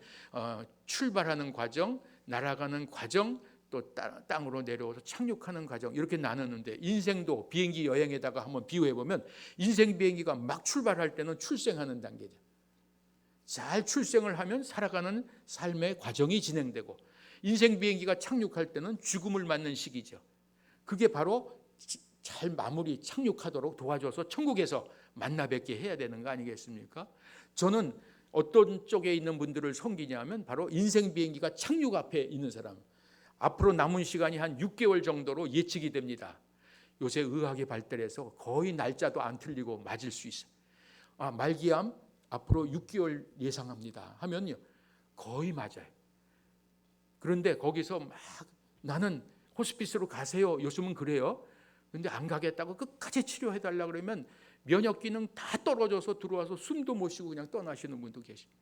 출발하는 과정, 날아가는 과정, 또 땅으로 내려와서 착륙하는 과정, 이렇게 나누는데 인생도 비행기 여행에다가 한번 비유해 보면 인생 비행기가 막 출발할 때는 출생하는 단계죠. 잘 출생을 하면 살아가는 삶의 과정이 진행되고, 인생 비행기가 착륙할 때는 죽음을 맞는 시기죠. 그게 바로 잘 마무리 착륙하도록 도와줘서 천국에서 만나 뵙게 해야 되는 거 아니겠습니까? 저는 어떤 쪽에 있는 분들을 섬기냐면 바로 인생 비행기가 착륙 앞에 있는 사람. 앞으로 남은 시간이 한 6개월 정도로 예측이 됩니다. 요새 의학이 발달해서 거의 날짜도 안 틀리고 맞을 수 있어요. 말기암 앞으로 6개월 예상합니다 하면요, 거의 맞아요. 그런데 거기서 막 나는 호스피스로 가세요, 요즘은 그래요. 근데 안 가겠다고 끝까지 치료해달라 그러면 면역 기능 다 떨어져서 들어와서 숨도 못 쉬고 그냥 떠나시는 분도 계십니다.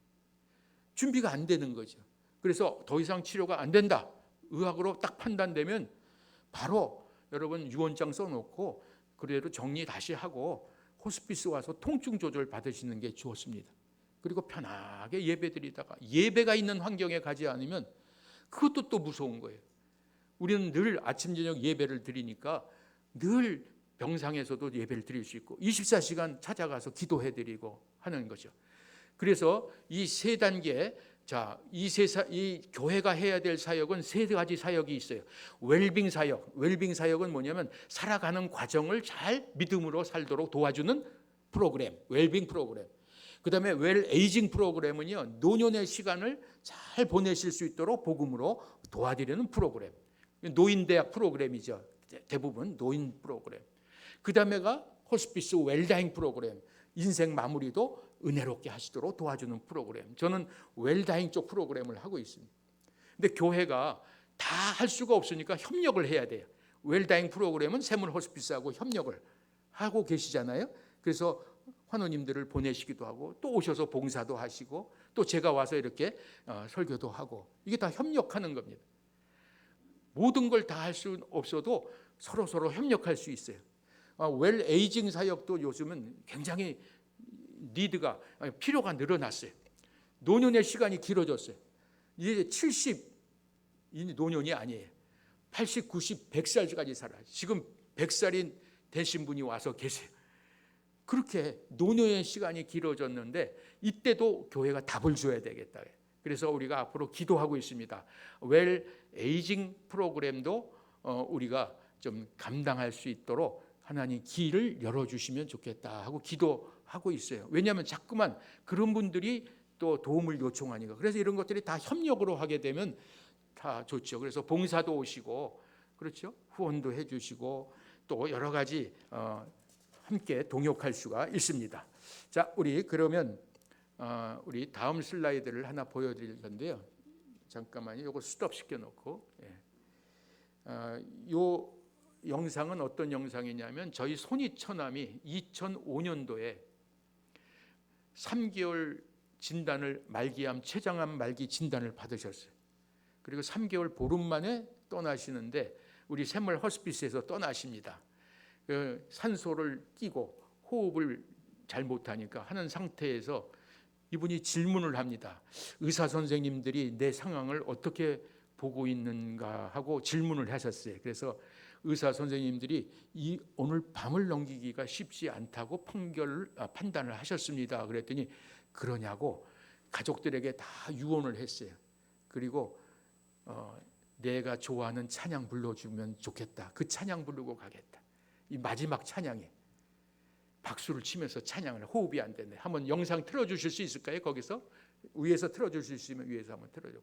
준비가 안 되는 거죠. 그래서 더 이상 치료가 안 된다, 의학으로 딱 판단되면 바로 여러분 유언장 써놓고 그래도 정리 다시 하고 호스피스 와서 통증 조절 받으시는 게 좋습니다. 그리고 편하게 예배 드리다가 예배가 있는 환경에 가지 않으면 그것도 또 무서운 거예요. 우리는 늘 아침 저녁 예배를 드리니까 늘 병상에서도 예배를 드릴 수 있고 24시간 찾아가서 기도해 드리고 하는 거죠. 그래서 이 세 단계, 이 교회가 해야 될 사역은 세 가지 사역이 있어요. 웰빙 사역. 웰빙 사역은 뭐냐면 살아가는 과정을 잘 믿음으로 살도록 도와주는 프로그램, 웰빙 프로그램. 그다음에 웰 에이징 프로그램은요, 노년의 시간을 잘 보내실 수 있도록 복음으로 도와드리는 프로그램. 노인대학 프로그램이죠. 대부분 노인 프로그램. 그다음에가 호스피스 웰다잉 프로그램. 인생 마무리도 은혜롭게 하시도록 도와주는 프로그램. 저는 웰다잉 쪽 프로그램을 하고 있습니다. 근데 교회가 다 할 수가 없으니까 협력을 해야 돼요. 웰다잉 프로그램은 세물 호스피스하고 협력을 하고 계시잖아요. 그래서 환우님들을 보내시기도 하고 또 오셔서 봉사도 하시고 또 제가 와서 이렇게 설교도 하고, 이게 다 협력하는 겁니다. 모든 걸 다 할 수는 없어도 서로 협력할 수 있어요. 웰 에이징 사역도 요즘은 굉장히 니드가, 필요가 늘어났어요. 노년의 시간이 길어졌어요. 이제 70이 노년이 아니에요. 80, 90, 100살까지 살아요. 지금 100살이 되신 분이 와서 계세요. 그렇게 노년의 시간이 길어졌는데 이때도 교회가 답을 줘야 되겠다. 그래서 우리가 앞으로 기도하고 있습니다. 웰 에이징 프로그램도 우리가 좀 감당할 수 있도록 하나님 길을 열어주시면 좋겠다 하고 기도하고 있어요. 왜냐하면 자꾸만 그런 분들이 또 도움을 요청하니까. 그래서 이런 것들이 다 협력으로 하게 되면 다 좋죠. 그래서 봉사도 오시고, 그렇죠, 후원도 해주시고 또 여러 가지 함께 동역할 수가 있습니다. 자, 우리 그러면 우리 다음 슬라이드를 하나 보여드릴 건데요. 잠깐만요. 이거 스톱 시켜놓고. 요 영상은 어떤 영상이냐면 저희 손이처남이 2005년도에 3개월 진단을, 말기암, 췌장암 말기 진단을 받으셨어요. 그리고 3개월 보름 만에 떠나시는데 우리 샘물 호스피스에서 떠나십니다. 산소를 끼고 호흡을 잘 못하니까 하는 상태에서 이분이 질문을 합니다. 의사 선생님들이 내 상황을 어떻게 보고 있는가 하고 질문을 하셨어요. 그래서 의사 선생님들이 오늘 밤을 넘기기가 쉽지 않다고 판단을 하셨습니다. 그랬더니 그러냐고 가족들에게 다 유언을 했어요. 그리고 내가 좋아하는 찬양 불러주면 좋겠다. 그 찬양 부르고 가겠다. 이 마지막 찬양에 박수를 치면서 찬양을, 호흡이 안 되네. 한번 영상 틀어주실 수 있을까요? 거기서 위에서 틀어주실 수 있으면 위에서 한번 틀어줘.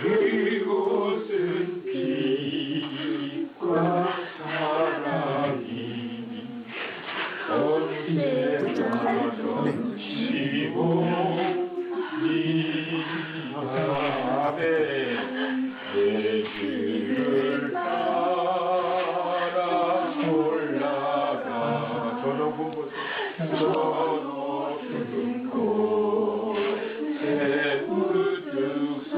그곳은 빛과 사랑이 언제나 넘치고 네 앞에 내 길을 따라 올라가 저 높은 곳에 우뚝 서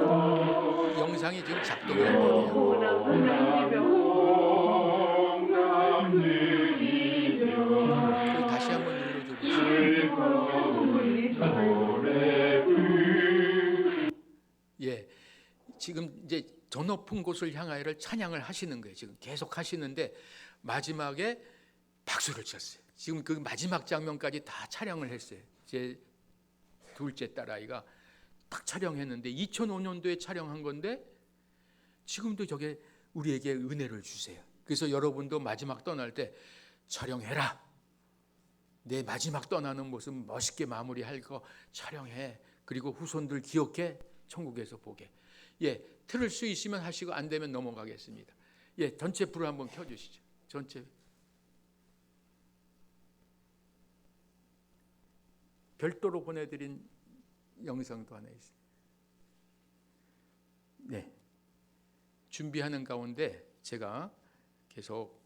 영상이 지금 작동이 안 되네요. 다시 한번 눌러줘 보세요. 예, 지금 이제 저 높은 곳을 향하여를 찬양을 하시는 거예요. 지금 계속 하시는데 마지막에 박수를 쳤어요. 지금 그 마지막 장면까지 다 촬영을 했어요. 제 둘째 딸아이가 딱 촬영했는데 2005년도에 촬영한 건데 지금도 저게 우리에게 은혜를 주세요. 그래서 여러분도 마지막 떠날 때 촬영해라. 내 마지막 떠나는 모습 멋있게 마무리할 거 촬영해. 그리고 후손들 기억해. 천국에서 보게. 예, 틀을 수 있으면 하시고 안 되면 넘어가겠습니다. 예, 전체 불을 한번 켜주시죠. 전체. 별도로 보내드린 영상도 하나 있습니다. 네, 준비하는 가운데 제가 계속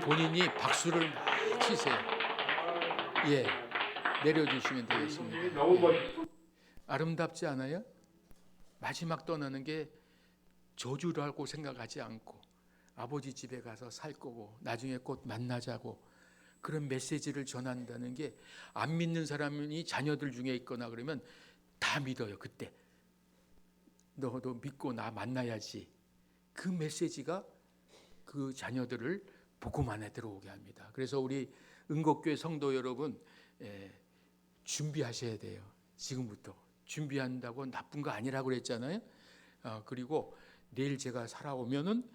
본인이 박수를 막 치세요. 예, 내려주시면 되겠습니다. 예. 아름답지 않아요? 마지막 떠나는 게 저주라고 생각하지 않고 아버지 집에 가서 살 거고 나중에 곧 만나자고 그런 메시지를 전한다는 게 안 믿는 사람이 자녀들 중에 있거나 그러면 다 믿어요. 그때 너도 믿고 나 만나야지. 그 메시지가 그 자녀들을 복음 안에 들어오게 합니다. 그래서 우리 은곡교회 성도 여러분 준비하셔야 돼요. 지금부터 준비한다고 나쁜 거 아니라고 그랬잖아요. 그리고 내일 제가 살아오면은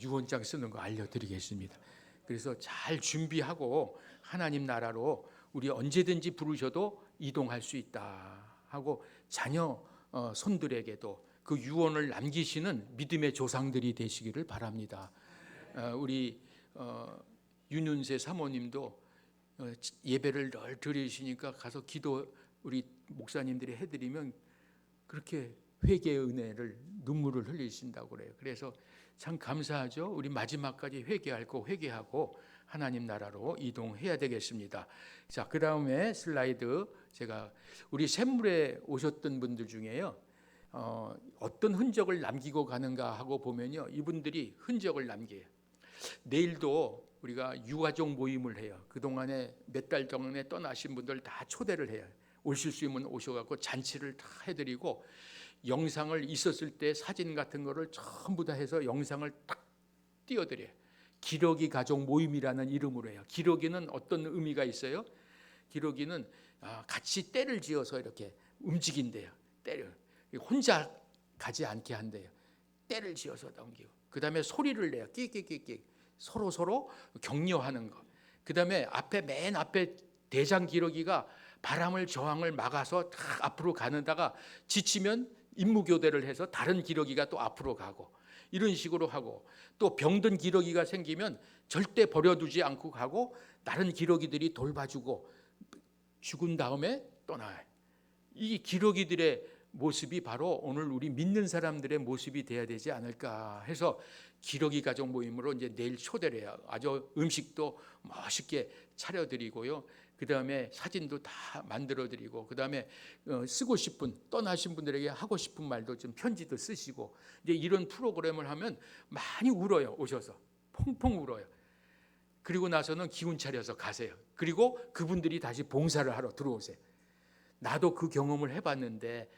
유언장 쓰는 거 알려드리겠습니다. 그래서 잘 준비하고 하나님 나라로 우리 언제든지 부르셔도 이동할 수 있다 하고 자녀 손들에게도 그 유언을 남기시는 믿음의 조상들이 되시기를 바랍니다. 우리 윤윤세 사모님도 예배를 늘 드리시니까 가서 기도 우리 목사님들이 해드리면 그렇게 회개의 은혜를 눈물을 흘리신다고 그래요. 그래서 참 감사하죠. 우리 마지막까지 회개하고 하나님 나라로 이동해야 되겠습니다. 자, 그 다음에 슬라이드 제가 우리 샘물에 오셨던 분들 중에요. 어떤 흔적을 남기고 가는가 하고 보면요. 이분들이 흔적을 남겨요. 내일도 우리가 유가족 모임을 해요. 그동안에 몇 달 전에 떠나신 분들 다 초대를 해요. 오실 수 있으면 오셔갖고 잔치를 다 해드리고 영상을 있었을 때 사진 같은 거를 전부 다 해서 영상을 딱 띄워드려요. 기러기 가족 모임이라는 이름으로 해요. 기러기는 어떤 의미가 있어요? 기러기는 같이 때를 지어서 이렇게 움직인대요. 때를 혼자 가지 않게 한대요. 때를 지어서 넘기고 그 다음에 소리를 내요. 끽끽끽끽 서로 격려하는 거. 그 다음에 맨 앞에 대장 기러기가 바람을 저항을 막아서 딱 앞으로 가는다가 지치면 임무교대를 해서 다른 기러기가 또 앞으로 가고 이런 식으로 하고 또 병든 기러기가 생기면 절대 버려두지 않고 가고 다른 기러기들이 돌봐주고 죽은 다음에 떠나요. 이 기러기들의 모습이 바로 오늘 우리 믿는 사람들의 모습이 돼야 되지 않을까 해서 기러기 가족 모임으로 이제 내일 초대를 해요. 아주 음식도 멋있게 차려드리고요. 그 다음에 사진도 다 만들어드리고 그 다음에 쓰고 싶은 떠나신 분들에게 하고 싶은 말도 좀 편지도 쓰시고 이제 이런 프로그램을 하면 많이 울어요. 오셔서 펑펑 울어요. 그리고 나서는 기운 차려서 가세요. 그리고 그분들이 다시 봉사를 하러 들어오세요. 나도 그 경험을 해봤는데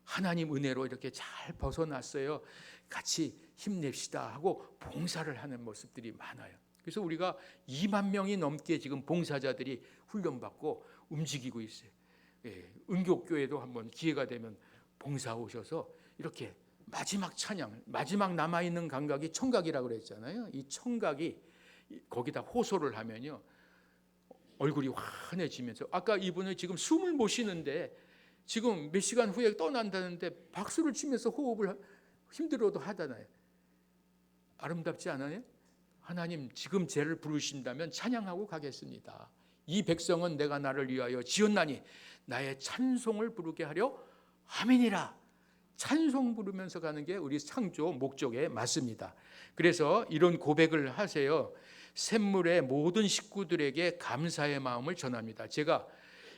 하나님 은혜로 이렇게 잘 벗어났어요. 같이 힘냅시다 하고 봉사를 하는 모습들이 많아요. 그래서 우리가 2만 명이 넘게 지금 봉사자들이 훈련받고 움직이고 있어요. 예, 은교교회도 한번 기회가 되면 봉사 오셔서 이렇게 마지막 찬양, 마지막 남아있는 감각이 청각이라고 그랬잖아요. 이 청각이 거기다 호소를 하면요 얼굴이 환해지면서, 아까 이분은 지금 숨을 못 쉬는데 지금 몇 시간 후에 떠난다는데 박수를 치면서 호흡을 힘들어도 하잖아요. 아름답지 않아요? 하나님 지금 죄를 부르신다면 찬양하고 가겠습니다. 이 백성은 내가 나를 위하여 지었나니 나의 찬송을 부르게 하려 아멘이라. 찬송 부르면서 가는 게 우리 창조 목적에 맞습니다. 그래서 이런 고백을 하세요. 샘물의 모든 식구들에게 감사의 마음을 전합니다. 제가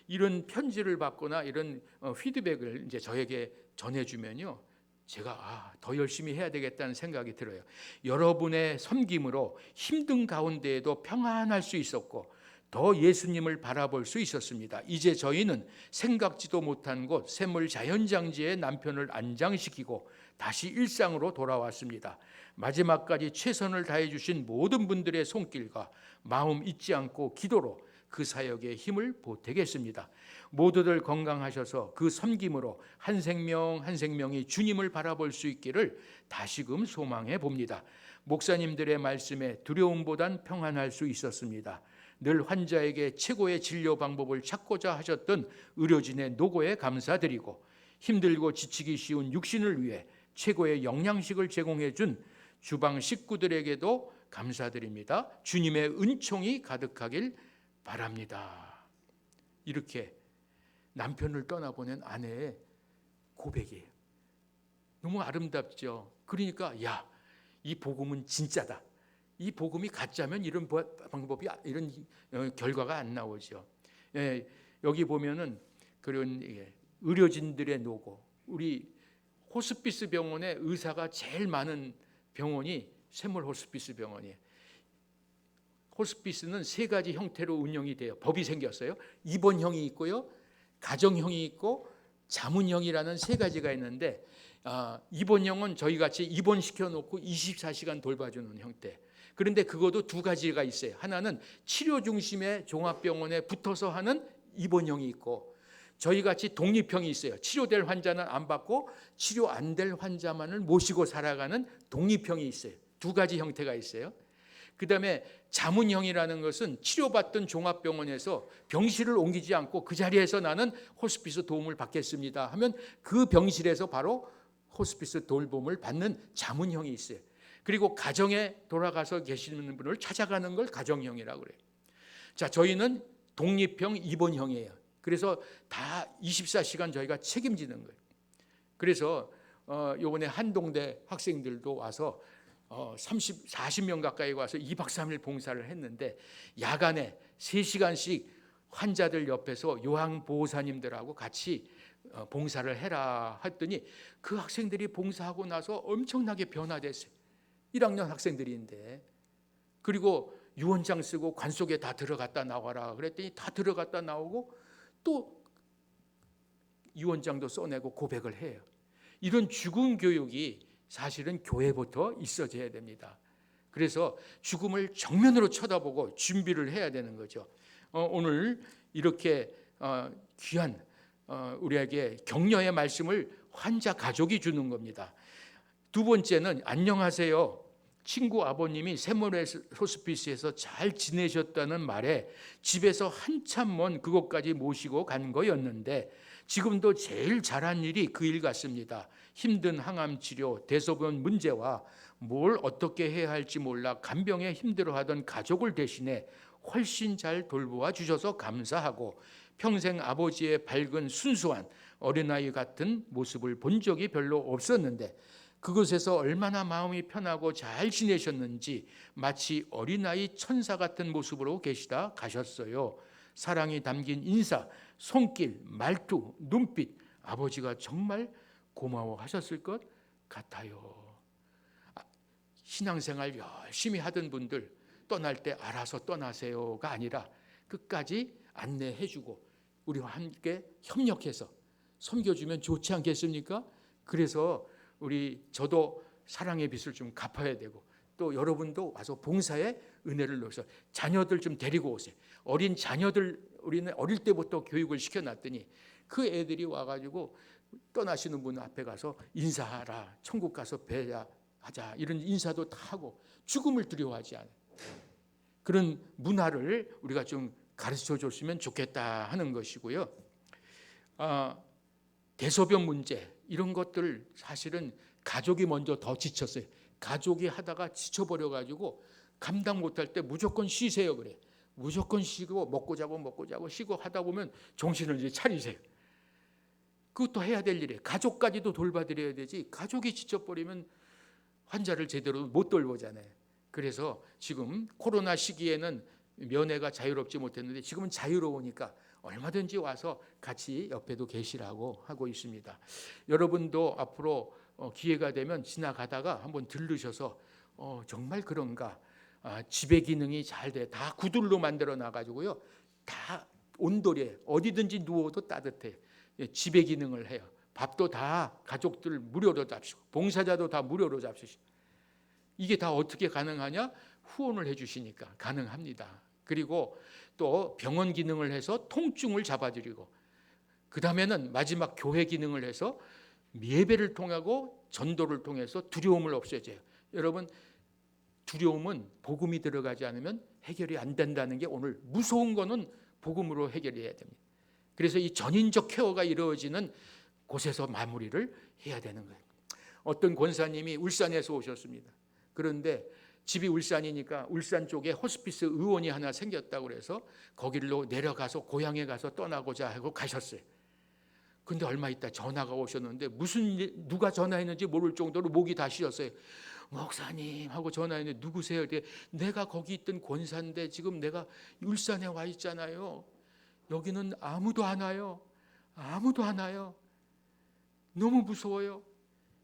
이런 편지를 받거나 이런 피드백을 이제 저에게 전해주면요, 제가 더 열심히 해야 되겠다는 생각이 들어요. 여러분의 섬김으로 힘든 가운데에도 평안할 수 있었고 더 예수님을 바라볼 수 있었습니다. 이제 저희는 생각지도 못한 곳 샘물 자연장지에 남편을 안장시키고 다시 일상으로 돌아왔습니다. 마지막까지 최선을 다해 주신 모든 분들의 손길과 마음 잊지 않고 기도로 그 사역에 힘을 보태겠습니다. 모두들 건강하셔서 그 섬김으로 한 생명 한 생명이 주님을 바라볼 수 있기를 다시금 소망해 봅니다. 목사님들의 말씀에 두려움보단 평안할 수 있었습니다. 늘 환자에게 최고의 진료 방법을 찾고자 하셨던 의료진의 노고에 감사드리고 힘들고 지치기 쉬운 육신을 위해 최고의 영양식을 제공해 준 주방 식구들에게도 감사드립니다. 주님의 은총이 가득하길 바랍니다. 이렇게 남편을 떠나보낸 아내의 고백이에요. 너무 아름답죠. 그러니까 이 복음은 진짜다. 이 복음이 가짜면 이런 방법이, 이런 결과가 안 나오죠. 여기 보면은 그런 의료진들의 노고, 우리 호스피스 병원의 의사가 제일 많은 병원이 샘물 호스피스 병원이에요. 호스피스는 3가지 형태로 운영이 돼요. 법이 생겼어요. 입원형이 있고요, 가정형이 있고 자문형이라는 3가지가 있는데, 입원형은 저희 같이 입원시켜 놓고 24시간 돌봐주는 형태. 그런데 그것도 2가지가 있어요. 하나는 치료 중심의 종합병원에 붙어서 하는 입원형이 있고, 저희 같이 독립형이 있어요. 치료될 환자는 안 받고 치료 안 될 환자만을 모시고 살아가는 독립형이 있어요. 2가지 형태가 있어요. 그 다음에 자문형이라는 것은 치료받던 종합병원에서 병실을 옮기지 않고 그 자리에서 나는 호스피스 도움을 받겠습니다 하면 그 병실에서 바로 호스피스 돌봄을 받는 자문형이 있어요. 그리고 가정에 돌아가서 계시는 분을 찾아가는 걸 가정형이라고 그래요. 자, 저희는 독립형 입원형이에요. 그래서 다 24시간 저희가 책임지는 거예요. 그래서 이번에 한동대 학생들도 와서 40명 가까이 와서 2박 3일 봉사를 했는데, 야간에 3시간씩 환자들 옆에서 요양보호사님들하고 같이 봉사를 해라 했더니 그 학생들이 봉사하고 나서 엄청나게 변화됐어요. 1학년 학생들인데. 그리고 유언장 쓰고 관 속에 다 들어갔다 나와라 그랬더니 다 들어갔다 나오고 또 유언장도 써내고 고백을 해요. 이런 죽음 교육이 사실은 교회부터 있어져야 됩니다. 그래서 죽음을 정면으로 쳐다보고 준비를 해야 되는 거죠. 오늘 이렇게 귀한 우리에게 격려의 말씀을 환자 가족이 주는 겁니다. 2번째는 안녕하세요. 친구 아버님이 샘물 호스피스에서 잘 지내셨다는 말에 집에서 한참 먼 그곳까지 모시고 간 거였는데 지금도 제일 잘한 일이 그 일 같습니다. 힘든 항암 치료, 대소변 문제와 뭘 어떻게 해야 할지 몰라 간병에 힘들어하던 가족을 대신해 훨씬 잘 돌보아 주셔서 감사하고 평생 아버지의 밝은 순수한 어린아이 같은 모습을 본 적이 별로 없었는데 그곳에서 얼마나 마음이 편하고 잘 지내셨는지 마치 어린아이 천사 같은 모습으로 계시다 가셨어요. 사랑이 담긴 인사, 손길, 말투, 눈빛, 아버지가 정말 고마워하셨을 것 같아요. 신앙생활 열심히 하던 분들, 떠날 때 알아서 떠나세요가 아니라 끝까지 안내해주고 우리와 함께 협력해서 섬겨주면 좋지 않겠습니까? 그래서 저도 사랑의 빚을 좀 갚아야 되고 또 여러분도 와서 봉사의 은혜를 넣어서 자녀들 좀 데리고 오세요. 어린 자녀들 우리는 어릴 때부터 교육을 시켜놨더니 그 애들이 와가지고 떠나시는 분 앞에 가서 인사하라, 천국 가서 배야하자 이런 인사도 다 하고 죽음을 두려워하지 않아요. 그런 문화를 우리가 좀 가르쳐 줬으면 좋겠다 하는 것이고요. 대소변 문제 이런 것들 사실은 가족이 먼저 더 지쳤어요. 가족이 하다가 지쳐버려가지고 감당 못할 때 무조건 쉬세요 그래. 무조건 쉬고 먹고 자고 쉬고 하다 보면 정신을 이제 차리세요. 그것도 해야 될 일이에요. 가족까지도 돌봐드려야 되지. 가족이 지쳐버리면 환자를 제대로 못 돌보잖아요. 그래서 지금 코로나 시기에는 면회가 자유롭지 못했는데 지금은 자유로우니까 얼마든지 와서 같이 옆에도 계시라고 하고 있습니다. 여러분도 앞으로 기회가 되면 지나가다가 한번 들르셔서 정말 그런가, 지배 기능이 잘 돼. 다 구들로 만들어 놔가지고요. 다 온돌이에요. 어디든지 누워도 따뜻해. 지배 기능을 해요. 밥도 다 가족들 무료로 잡수고 봉사자도 다 무료로 잡수시고 이게 다 어떻게 가능하냐? 후원을 해주시니까 가능합니다. 그리고 또 병원 기능을 해서 통증을 잡아드리고 그 다음에는 마지막 교회 기능을 해서 예배를 통하고 전도를 통해서 두려움을 없애줘요. 여러분 두려움은 복음이 들어가지 않으면 해결이 안 된다는 게 오늘 무서운 거는 복음으로 해결해야 됩니다. 그래서 이 전인적 케어가 이루어지는 곳에서 마무리를 해야 되는 거예요. 어떤 권사님이 울산에서 오셨습니다. 그런데 집이 울산이니까 울산 쪽에 호스피스 의원이 하나 생겼다고 그래서 거기로 내려가서 고향에 가서 떠나고자 하고 가셨어요. 근데 얼마 있다 전화가 오셨는데 누가 전화했는지 모를 정도로 목이 다 쉬었어요. 목사님 하고 전화했는데 누구세요? 내가 거기 있던 권사인데 지금 내가 울산에 와 있잖아요. 여기는 아무도 안 와요. 아무도 안 와요. 너무 무서워요.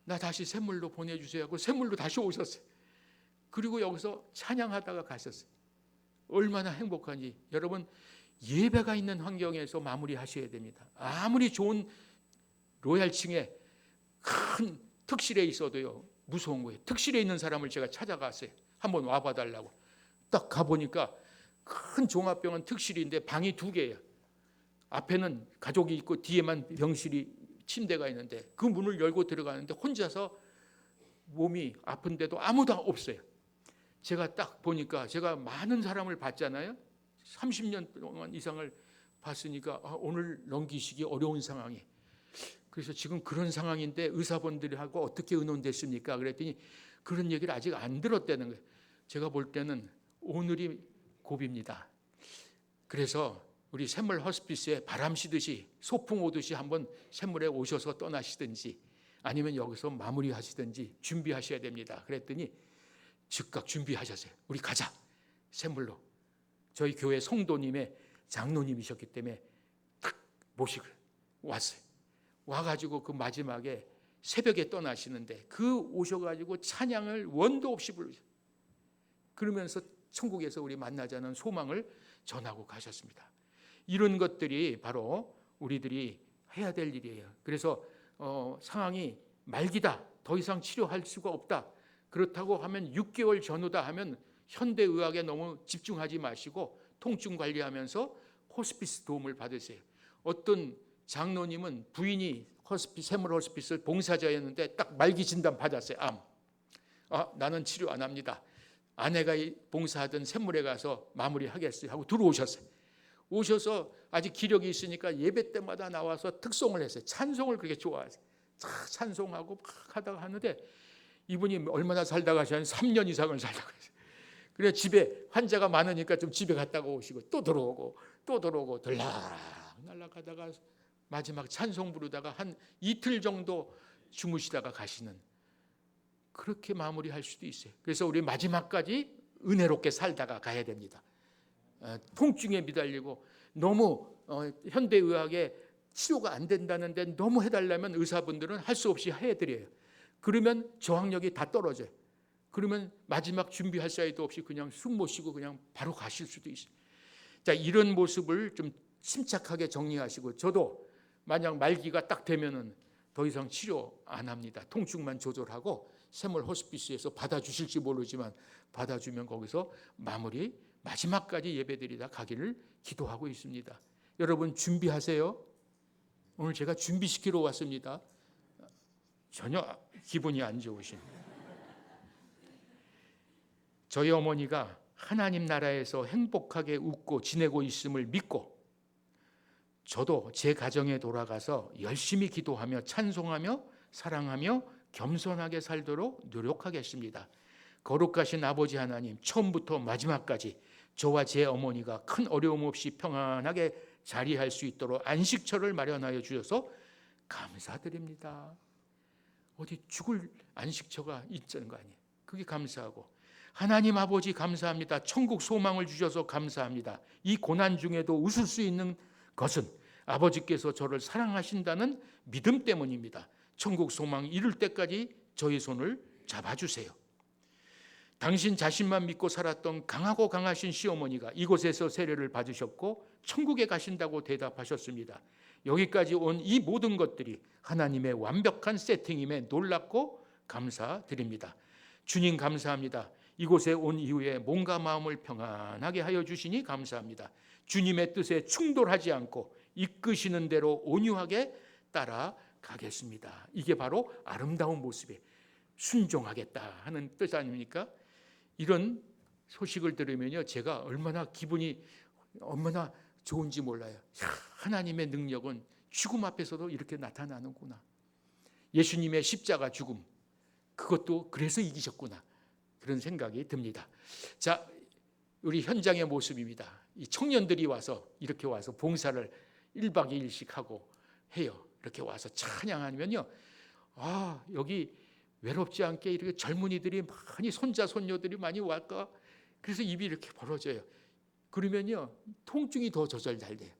나 다시 샘물로 보내주세요 하고 샘물로 다시 오셨어요. 그리고 여기서 찬양하다가 가셨어요. 얼마나 행복한지. 여러분 예배가 있는 환경에서 마무리하셔야 됩니다. 아무리 좋은 로얄층에 큰 특실에 있어도요 무서운 거예요. 특실에 있는 사람을 제가 찾아갔어요. 한번 와봐달라고. 딱 가보니까 큰 종합병원 특실인데 방이 2개예요. 앞에는 가족이 있고 뒤에만 병실이 침대가 있는데 그 문을 열고 들어가는데 혼자서 몸이 아픈데도 아무도 없어요. 제가 딱 보니까 제가 많은 사람을 봤잖아요. 30년 동안 이상을 봤으니까 오늘 넘기시기 어려운 상황이. 그래서 지금 그런 상황인데 의사분들하고 어떻게 의논됐습니까? 그랬더니 그런 얘기를 아직 안 들었다는 거예요. 제가 볼 때는 오늘이 고비입니다. 그래서 우리 샘물 호스피스에 바람 쐬듯이 소풍 오듯이 한번 샘물에 오셔서 떠나시든지 아니면 여기서 마무리하시든지 준비하셔야 됩니다. 그랬더니 즉각 준비하셨어요. 우리 가자. 샘물로. 저희 교회 성도님의 장로님이셨기 때문에 탁 모시고 왔어요. 와가지고 그 마지막에 새벽에 떠나시는데 그 오셔가지고 찬양을 원도 없이 부르셨어요. 그러면서 천국에서 우리 만나자는 소망을 전하고 가셨습니다. 이런 것들이 바로 우리들이 해야 될 일이에요. 그래서 상황이 말기다. 더 이상 치료할 수가 없다. 그렇다고 하면 6개월 전후다 하면 현대의학에 너무 집중하지 마시고 통증 관리하면서 호스피스 도움을 받으세요. 어떤 장로님은 부인이 샘물 호스피스 봉사자였는데 딱 말기 진단 받았어요. 암. 나는 치료 안 합니다. 아내가 봉사하던 샘물에 가서 마무리하겠어요 하고 들어오셨어요. 오셔서 아직 기력이 있으니까 예배 때마다 나와서 특송을 했어요. 찬송을 그렇게 좋아하세요. 찬송하고 막 하다가 하는데 이분이 얼마나 살다 가셨냐면 3년 이상을 살다 가셨어요. 그래 집에 환자가 많으니까 좀 집에 갔다가 오시고 또 들어오고 들락날락 하다가 마지막 찬송 부르다가 한 이틀 정도 주무시다가 가시는 그렇게 마무리할 수도 있어요. 그래서 우리 마지막까지 은혜롭게 살다가 가야 됩니다. 통증에 미달리고 너무 현대의학에 치료가 안 된다는데 너무 해달라면 의사분들은 할 수 없이 해드려요. 그러면 저항력이 다 떨어져요. 그러면 마지막 준비할 사이도 없이 그냥 숨 못 쉬고 그냥 바로 가실 수도 있어요. 자, 이런 모습을 좀 침착하게 정리하시고, 저도 만약 말기가 딱 되면은 더 이상 치료 안 합니다. 통증만 조절하고 샘물 호스피스에서 받아주실지 모르지만 받아주면 거기서 마무리 마지막까지 예배드리다 가기를 기도하고 있습니다. 여러분 준비하세요. 오늘 제가 준비시키러 왔습니다. 전혀 기분이 안 좋으신. 저희 어머니가 하나님 나라에서 행복하게 웃고 지내고 있음을 믿고 저도 제 가정에 돌아가서 열심히 기도하며 찬송하며 사랑하며 겸손하게 살도록 노력하겠습니다. 거룩하신 아버지 하나님, 처음부터 마지막까지 저와 제 어머니가 큰 어려움 없이 평안하게 자리할 수 있도록 안식처를 마련하여 주셔서 감사드립니다. 어디 죽을 안식처가 있는 거 아니에요. 그게 감사하고, 하나님 아버지 감사합니다. 천국 소망을 주셔서 감사합니다. 이 고난 중에도 웃을 수 있는 것은 아버지께서 저를 사랑하신다는 믿음 때문입니다. 천국 소망 이룰 때까지 저희 손을 잡아주세요. 당신 자신만 믿고 살았던 강하고 강하신 시어머니가 이곳에서 세례를 받으셨고 천국에 가신다고 대답하셨습니다. 여기까지 온 이 모든 것들이 하나님의 완벽한 세팅임에 놀랍고 감사드립니다. 주님 감사합니다. 이곳에 온 이후에 몸과 마음을 평안하게 하여 주시니 감사합니다. 주님의 뜻에 충돌하지 않고 이끄시는 대로 온유하게 따라가겠습니다. 이게 바로 아름다운 모습에 순종하겠다 하는 뜻 아닙니까? 이런 소식을 들으면요, 제가 얼마나 기분이 얼마나 좋은지 몰라요. 하나님의 능력은 죽음 앞에서도 이렇게 나타나는구나. 예수님의 십자가 죽음, 그것도 그래서 이기셨구나. 그런 생각이 듭니다. 자, 우리 현장의 모습입니다. 이 청년들이 와서 이렇게 와서 봉사를 1박 2일씩 하고 해요. 이렇게 와서 찬양하면요, 아, 여기 외롭지 않게 이렇게 젊은이들이 많이, 손자 손녀들이 많이 왔까. 그래서 입이 이렇게 벌어져요. 그러면요, 통증이 더 조절 잘 돼요.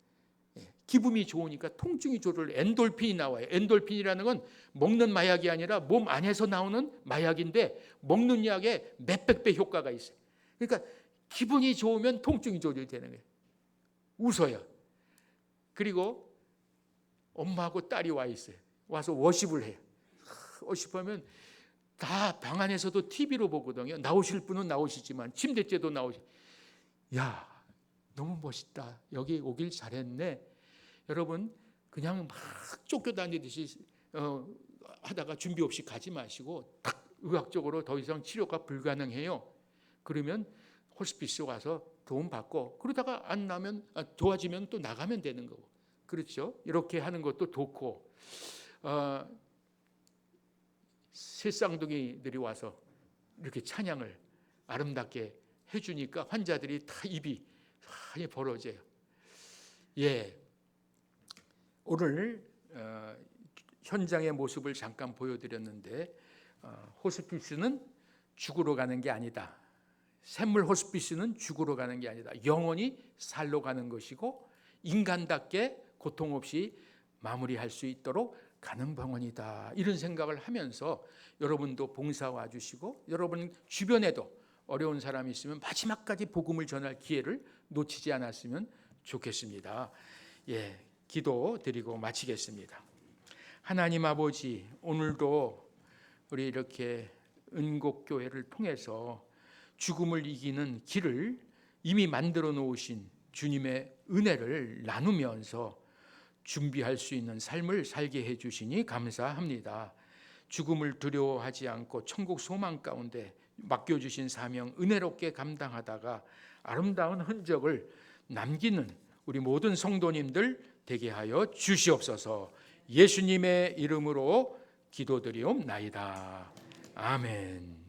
기분이 좋으니까 통증이 조절, 엔돌핀이 나와요. 엔돌핀이라는 건 먹는 마약이 아니라 몸 안에서 나오는 마약인데 먹는 약에 몇백 배 효과가 있어요. 그러니까 기분이 좋으면 통증이 조절되는 거예요. 웃어요. 그리고 엄마하고 딸이 와 있어요. 와서 워십을 해요. 워십하면 다 방 안에서도 TV로 보거든요. 나오실 분은 나오시지만 침대째도 나오시. 야, 너무 멋있다. 여기 오길 잘했네. 여러분, 그냥 막 쫓겨다니듯이 하다가 준비 없이 가지 마시고 딱 의학적으로 더 이상 치료가 불가능해요. 그러면 호스피스 와서 도움 받고, 그러다가 안 나면 도와지면 또 나가면 되는 거고. 그렇죠? 이렇게 하는 것도 좋고, 새 쌍둥이들이 와서 이렇게 찬양을 아름답게 해주니까 환자들이 다 입이 많이 벌어져요. 예, 오늘 현장의 모습을 잠깐 보여드렸는데, 호스피스는 죽으러 가는 게 아니다. 샘물 호스피스는 죽으러 가는 게 아니다. 영원히 살러 가는 것이고 인간답게 고통 없이 마무리할 수 있도록 가는 병원이다. 이런 생각을 하면서 여러분도 봉사 와주시고, 여러분 주변에도 어려운 사람이 있으면 마지막까지 복음을 전할 기회를 놓치지 않았으면 좋겠습니다. 예, 기도 드리고 마치겠습니다. 하나님 아버지, 오늘도 우리 이렇게 은곡교회를 통해서 죽음을 이기는 길을 이미 만들어 놓으신 주님의 은혜를 나누면서 준비할 수 있는 삶을 살게 해주시니 감사합니다. 죽음을 두려워하지 않고 천국 소망 가운데 맡겨주신 사명 은혜롭게 감당하다가 아름다운 흔적을 남기는 우리 모든 성도님들 되게 하여 주시옵소서. 예수님의 이름으로 기도드리옵나이다. 아멘.